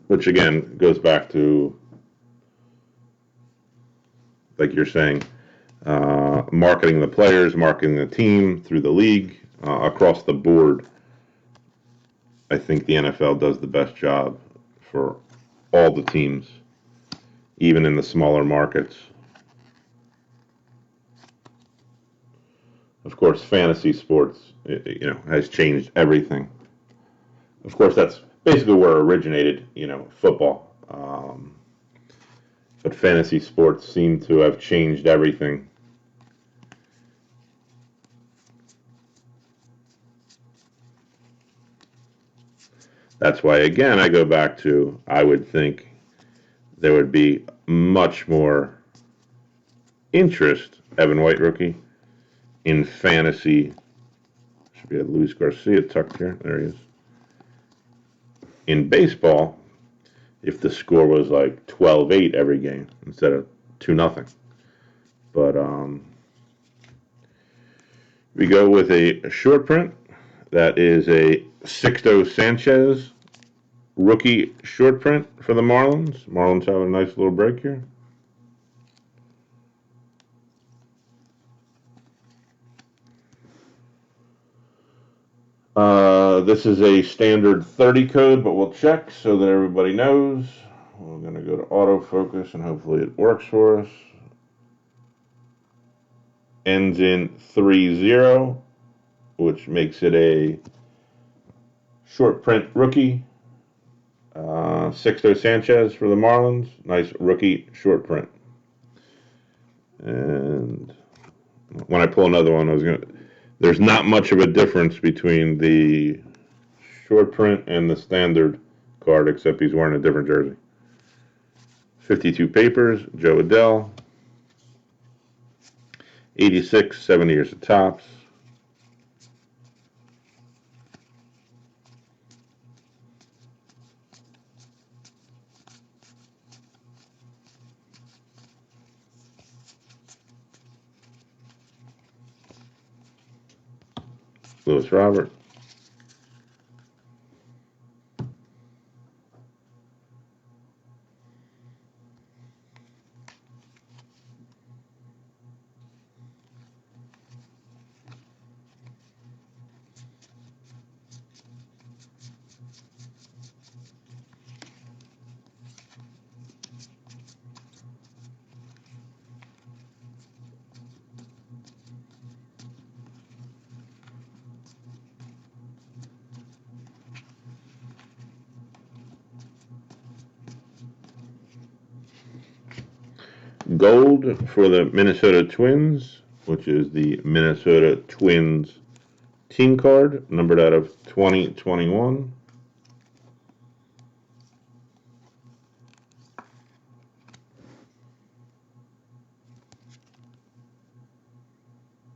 Which again goes back to, like you're saying, marketing the players, marketing the team through the league, across the board. I think the NFL does the best job for all the teams, even in the smaller markets. Of course, fantasy sports, has changed everything. Of course, that's basically where it originated, football. But fantasy sports seem to have changed everything. That's why, again, I go back to, I would think there would be much more interest, Evan White rookie, in fantasy. Should be a Luis Garcia tucked here. There he is. In baseball, if the score was like 12-8 every game instead of 2-0. But we go with a short print. That is a Sixto Sanchez rookie short print for the Marlins. Marlins have a nice little break here. This is a standard 30 code, but we'll check so that everybody knows. We're going to go to autofocus and hopefully it works for us. Ends in 30, which makes it a short print rookie. Sixto Sanchez for the Marlins. Nice rookie short print. And when I pull another one, there's not much of a difference between the short print and the standard card, except he's wearing a different jersey. 52 papers, Joe Adell. 86, 70 years of Topps. Louis Robert. Gold for the Minnesota Twins, which is the Minnesota Twins team card, numbered out of 2021.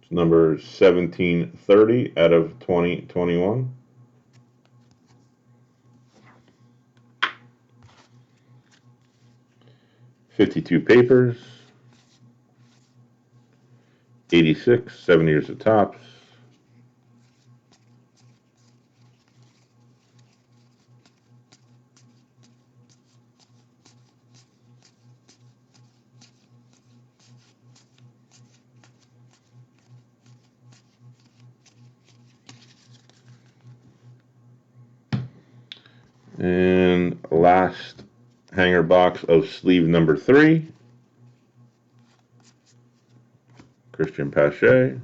It's number 1730 out of 2021. $52 papers. 86, 7 years of Topps. And last hanger box of sleeve number 3. Christian Pache.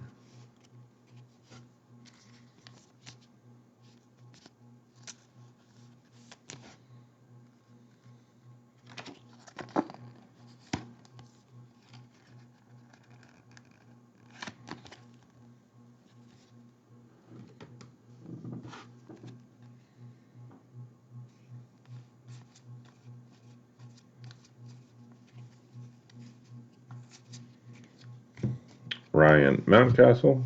Ryan Mountcastle.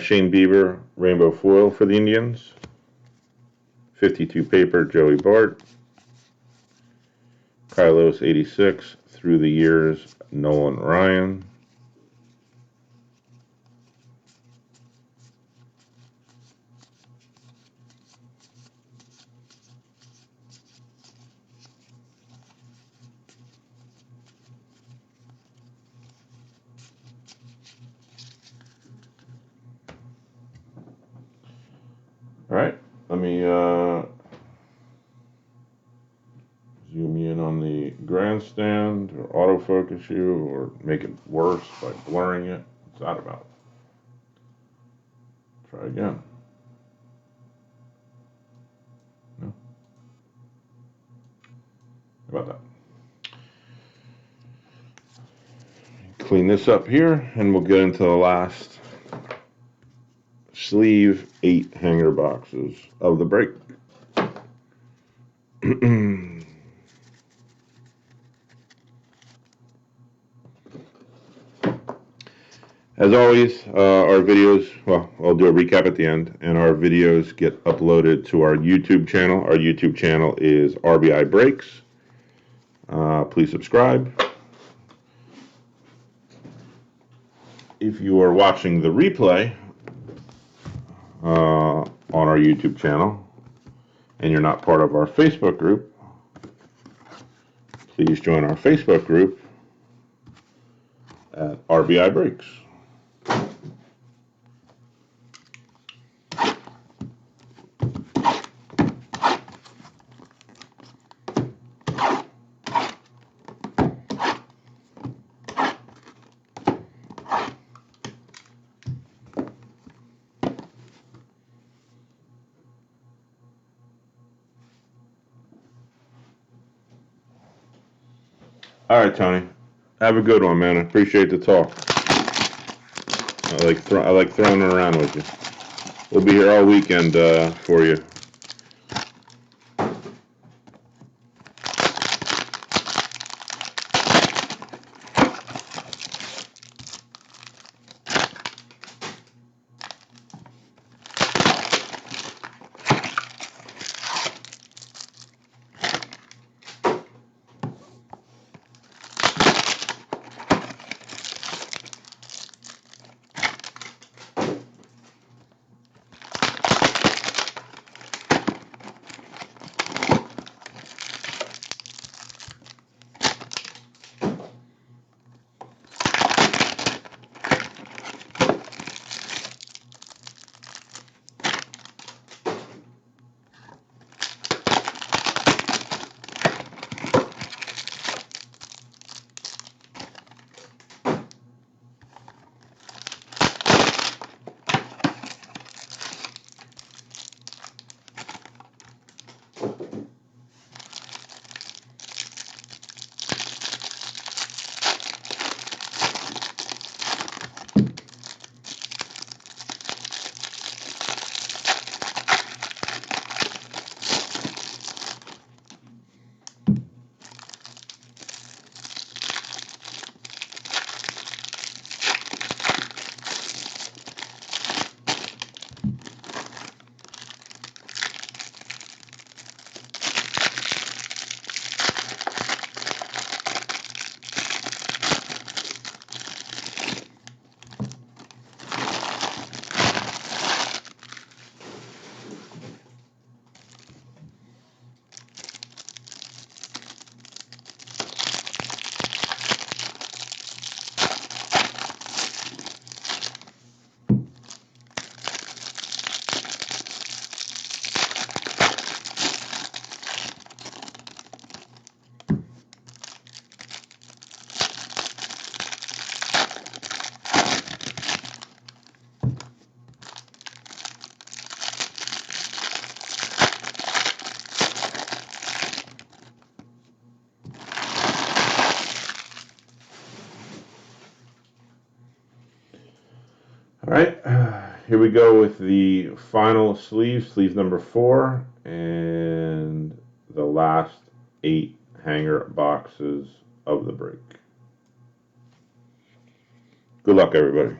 Shane Bieber, Rainbow Foil for the Indians. 52 paper, Joey Bart. Kylos 86, through the years, Nolan Ryan. All right, let me zoom in on the grandstand, or autofocus you, or make it worse by blurring it. What's that about? Try again. No. How about that? Clean this up here, and we'll get into the last sleeve 8 hanger boxes of the break. As always, our videos, well, I'll do a recap at the end, and our videos get uploaded to our YouTube channel. Our YouTube channel is RBI Breaks. Please subscribe. If you are watching the replay on our YouTube channel and you're not part of our Facebook group, please join our Facebook group at RBI Breaks. All right, Tony. Have a good one, man. I appreciate the talk. I like throwing it around with you. We'll be here all weekend for you. right, here we go with the final sleeve number 4, and the last 8 hanger boxes of the break. Good luck, everybody.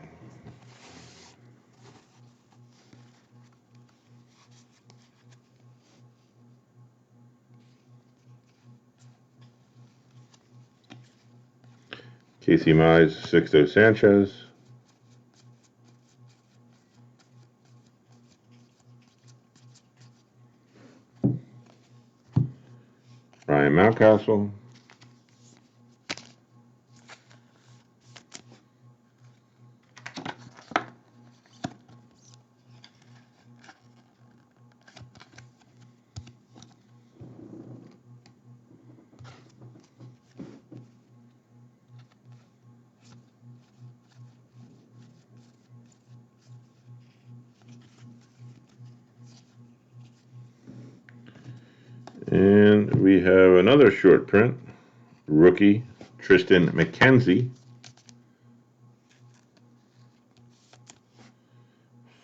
Casey Mize, Sixto Sanchez. Ryan Mountcastle. And we have another short print, rookie Triston McKenzie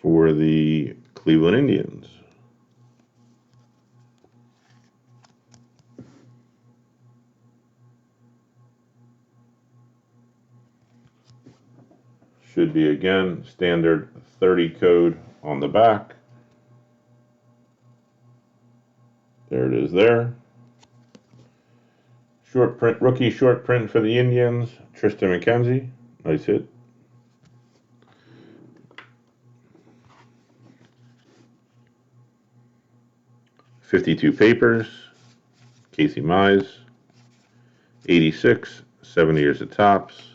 for the Cleveland Indians. Should be, again, standard 30 code on the back. There it is there. Short print, rookie short print for the Indians, Triston McKenzie. Nice hit. '52 papers, Casey Mize. '86, 7 years at Topps.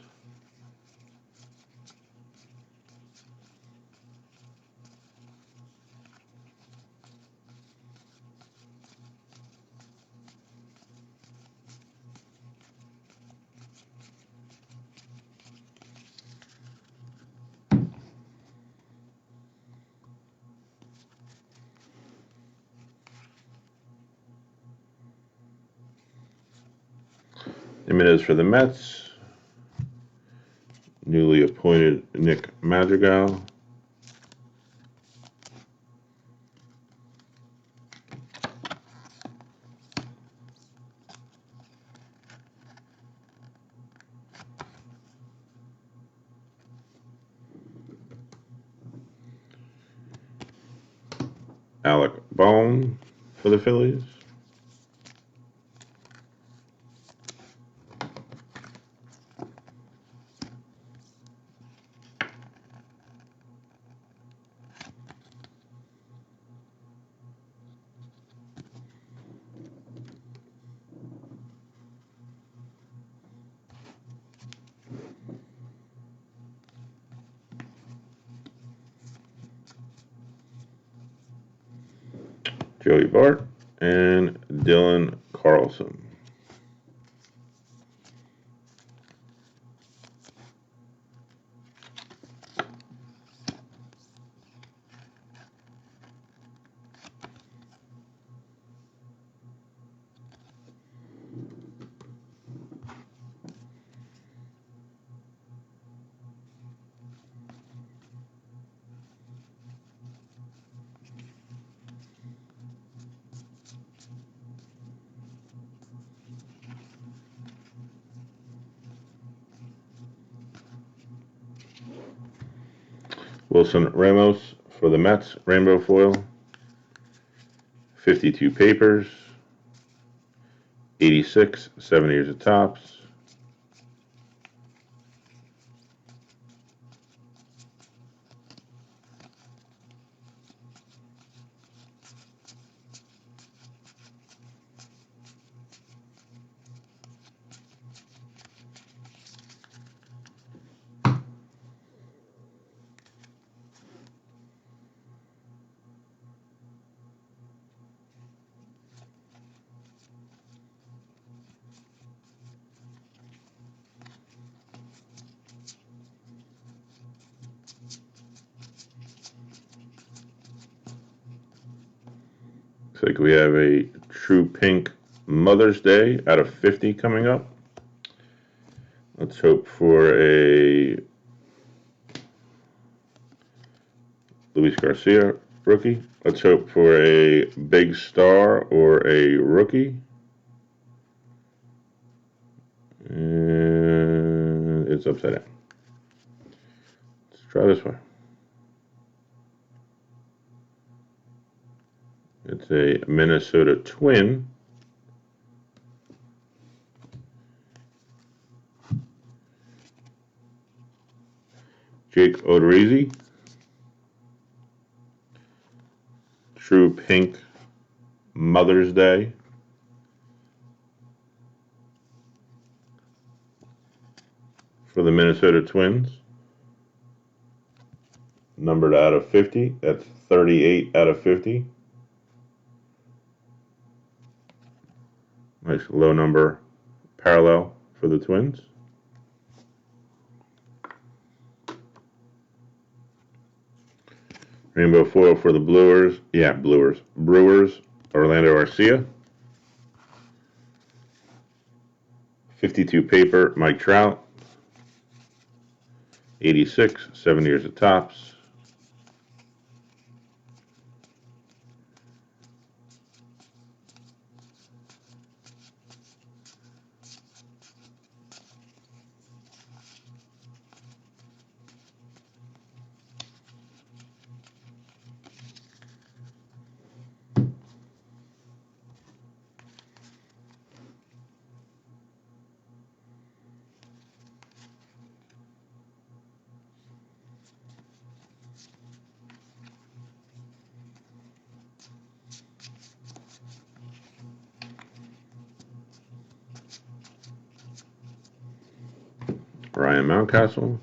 Jimenez for the Mets. Newly appointed Nick Madrigal. Alec Bohm for the Phillies. Joey Bart and Dylan Carlson. Wilson Ramos for the Mets, rainbow foil. '52 papers. '86, 7 years at Topps. Looks like we have a true pink Mother's Day out of 50 coming up. Let's hope for a Luis Garcia, rookie. Let's hope for a big star or a rookie. And it's upside down. Let's try this one. It's a Minnesota Twin. Jake Odorizzi. True Pink Mother's Day. For the Minnesota Twins. Numbered out of 50. That's 38 out of 50. Nice low number parallel for the Twins. Rainbow foil for the Brewers. Brewers, Orlando Arcia. 52 paper, Mike Trout. 86, 7 years of Topps. Ryan Mountcastle.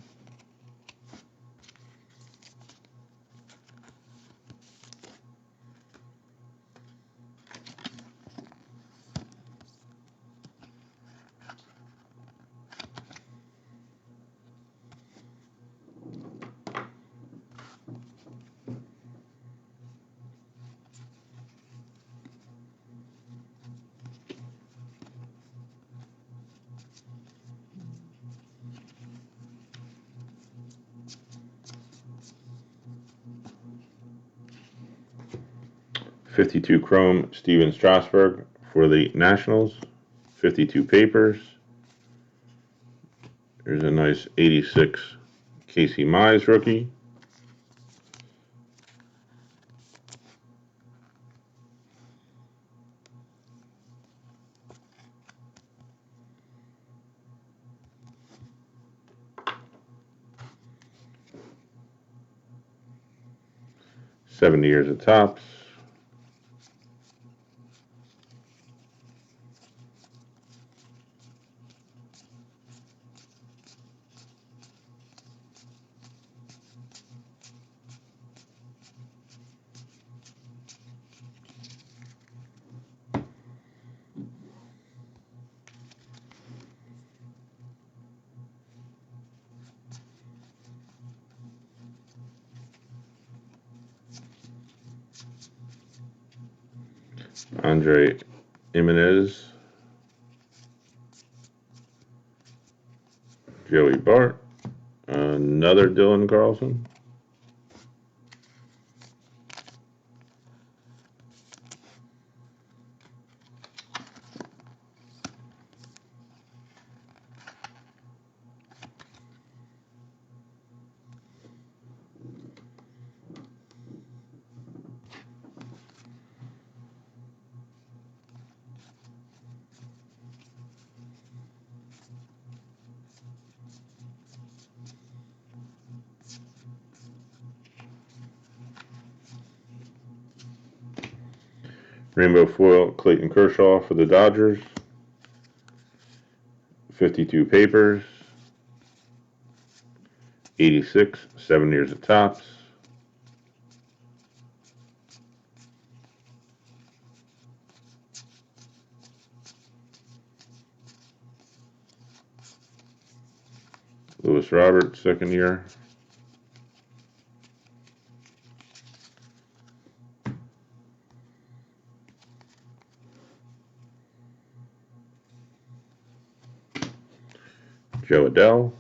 '52 Chrome, Steven Strasburg for the Nationals. 52 papers. There's a nice 86 Casey Mize rookie. '70 years of Topps. Andre Jimenez. Joey Bart. Another Dylan Carlson. Rainbow foil, Clayton Kershaw for the Dodgers. 52 papers. 86, 7 years of Topps. Lewis Roberts, second year. Joe Adell.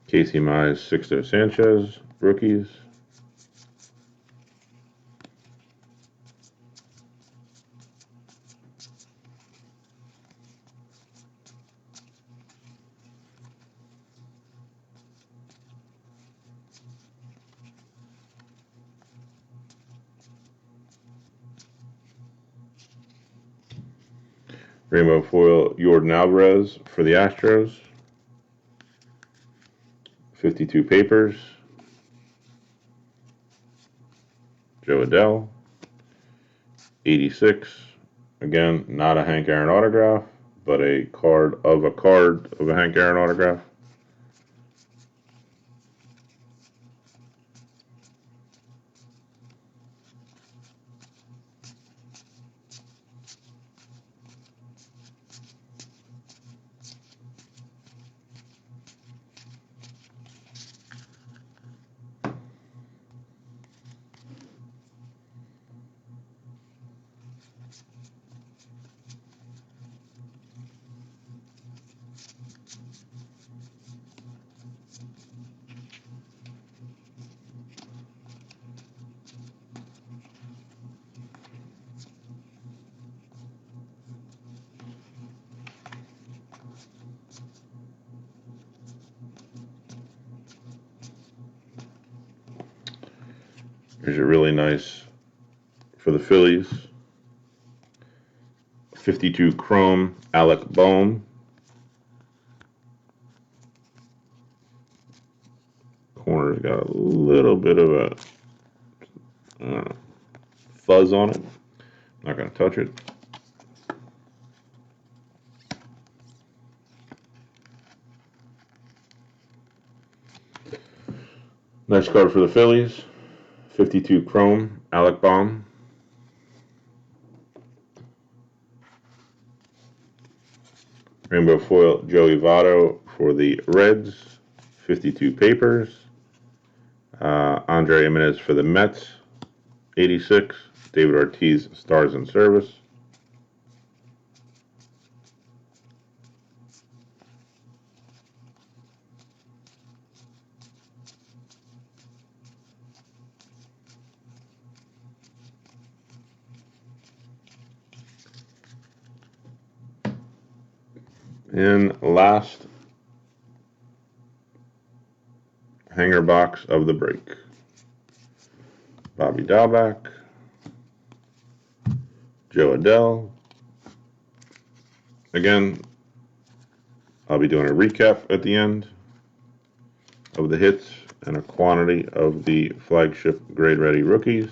Casey Mize, Sixto Sanchez, rookies. Rainbow foil, Yordan Alvarez for the Astros. 52 papers. Jo Adell. 86. Again, not a Hank Aaron autograph, but a card of a Hank Aaron autograph. Here's a really nice for the Phillies. 52 chrome, Alec Bohm. Corner's got a little bit of a fuzz on it. Not going to touch it. Nice card for the Phillies. 52 chrome, Alec Bohm. Rainbow foil, Joey Votto for the Reds. 52 papers. Andre Jimenez for the Mets. 86. David Ortiz, Stars in Service. And last hanger box of the break. Bobby Dalbec, Jo Adell. Again, I'll be doing a recap at the end of the hits and a quantity of the flagship grade ready rookies.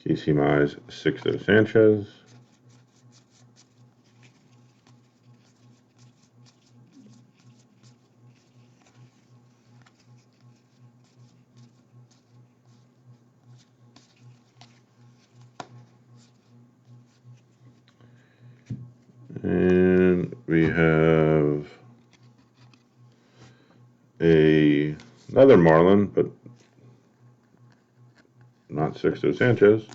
Casey Mize, Sixto Sanchez. And we have another Marlin, but not Sixto Sanchez.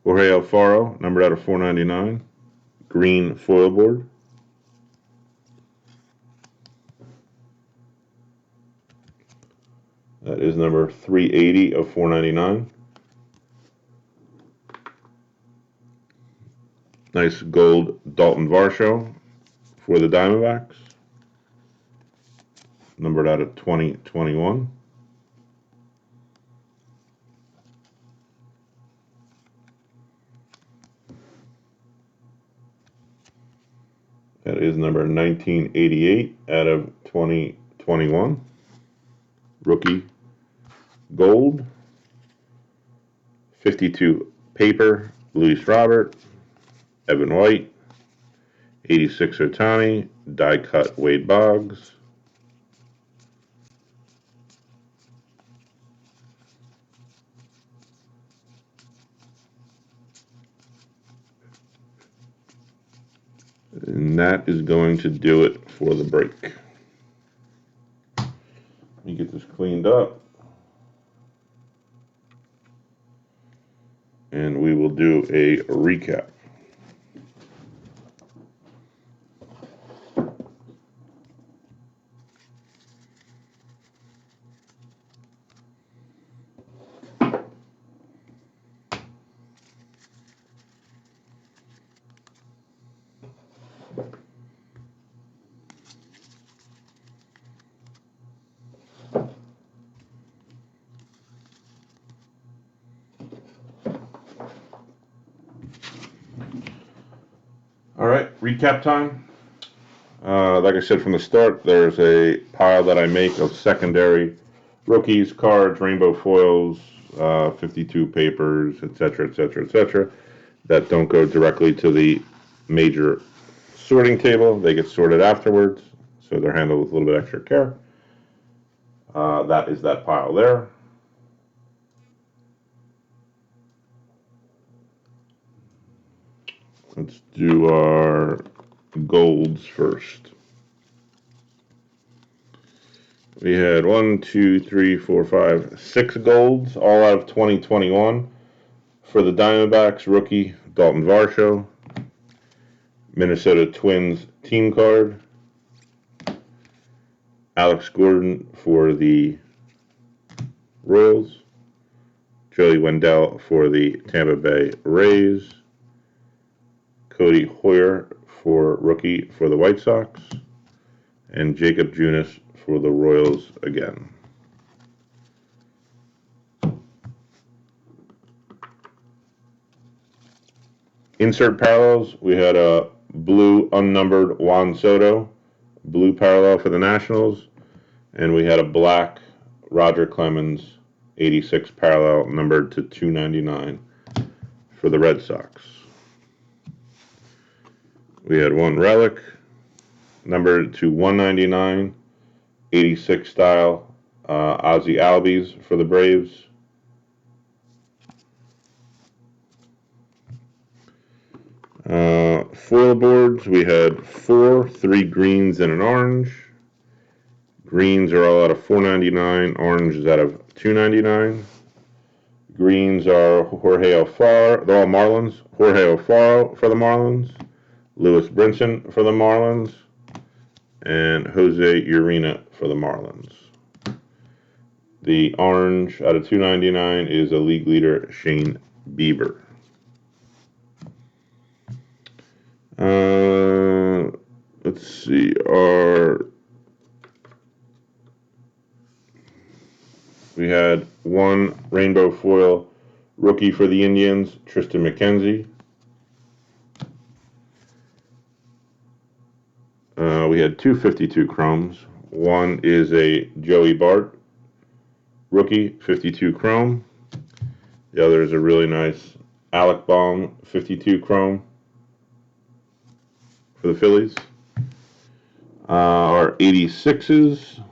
Jorge Alfaro, numbered out of 499. Green foil board. That is number 380 of 499. Nice gold Dalton Varsho for the Diamondbacks. Numbered out of 2021. That is number 1988 out of 2021. Rookie gold. 52 paper, Luis Robert. Evan White. 86 Ohtani. Die cut Wade Boggs. And that is going to do it for the break. Let me get this cleaned up. do a recap. All right, recap time. Like I said from the start, there's a pile that I make of secondary rookies, cards, rainbow foils, 52 papers, etc., etc., etc., that don't go directly to the major sorting table. They get sorted afterwards, so they're handled with a little bit extra care. That is that pile there. Let's do our golds first. We had 1, 2, 3, 4, 5, 6 golds, all out of 2021. For the Diamondbacks, rookie Dalton Varsho. Minnesota Twins team card. Alex Gordon for the Royals. Joey Wendell for the Tampa Bay Rays. Cody Hoyer for rookie for the White Sox. And Jacob Junis for the Royals again. Insert parallels, we had a blue unnumbered Juan Soto, blue parallel for the Nationals, and we had a black Roger Clemens 86 parallel numbered to 299 for the Red Sox. We had one relic numbered to 199, 86 style Ozzie Albies for the Braves. Foil boards, we had 4, 3 greens and an orange. Greens are all out of $4.99, orange is out of $2.99. Greens are Jorge Alfaro, they're all Marlins. Jorge Alfaro for the Marlins, Lewis Brinson for the Marlins, and Jose Urena for the Marlins. The orange out of $2.99 is a league leader, Shane Bieber. Let's see, we had one rainbow foil rookie for the Indians, Triston McKenzie. We had 2 52 chromes. One is a Joey Bart rookie 52 chrome. The other is a really nice Alec Bohm 52 chrome for the Phillies. Our 86s.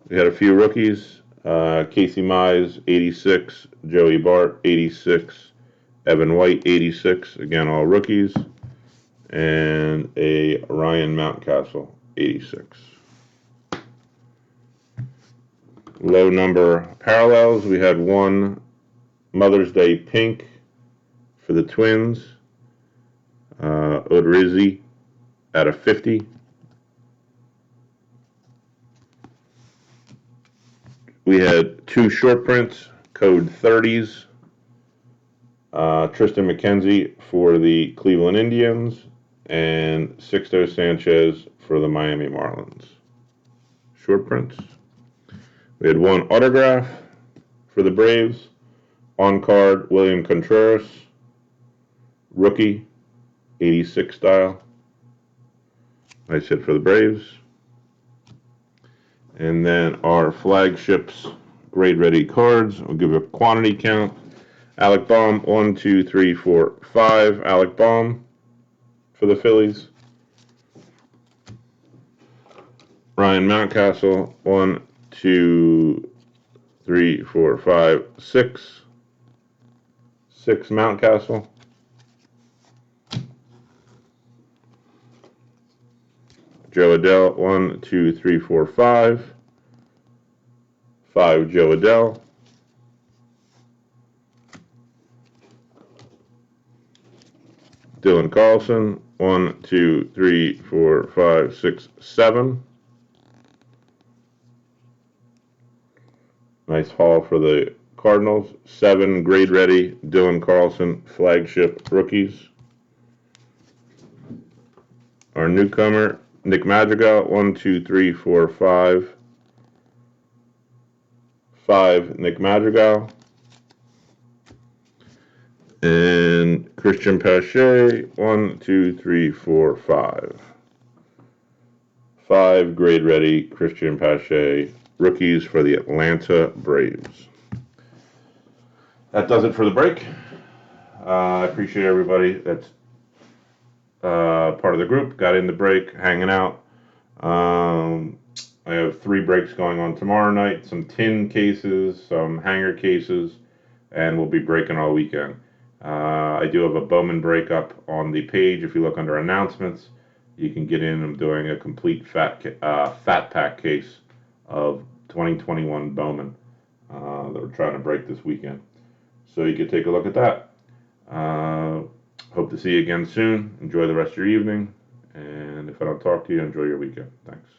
We had a few rookies. Casey Mize 86, Joey Bart 86, Evan White 86. Again, all rookies. And a Ryan Mountcastle 86. Low number parallels. We had one Mother's Day pink for the Twins. Odorizzi out of 50. We had 2 short prints, code 30s. Triston McKenzie for the Cleveland Indians and Sixto Sanchez for the Miami Marlins. Short prints. We had one autograph for the Braves. On card, William Contreras. Rookie, 86 style. Nice hit for the Braves. And then our flagships, grade ready cards. We'll give a quantity count. Alec Bohm, 1, 2, 3, 4, 5. Alec Bohm for the Phillies. Ryan Mountcastle, 1, 2, 3, 4, 5, 6. 6 Mountcastle. Joe Adell, 1, 2, 3, 4, 5. 5 Joe Adell. Dylan Carlson. 1, 2, 3, 4, 5, 6, 7. Nice haul for the Cardinals. 7 grade ready Dylan Carlson flagship rookies. Our newcomer, Nick Madrigal. 1, 2, 3, 4, 5. 5 Nick Madrigal. And Christian Pache. 1, 2, 3, 4, 5. 5 grade ready Christian Pache rookies for the Atlanta Braves. That does it for the break. I appreciate everybody that's part of the group, got in the break, hanging out. I have 3 breaks going on tomorrow night, some tin cases, some hanger cases, and we'll be breaking all weekend. I do have a Bowman break up on the page. If you look under announcements, you can get in. I'm doing a complete fat pack case of 2021 Bowman that we're trying to break this weekend. So you can take a look at that. Hope to see you again soon. Enjoy the rest of your evening. And if I don't talk to you, enjoy your weekend. Thanks.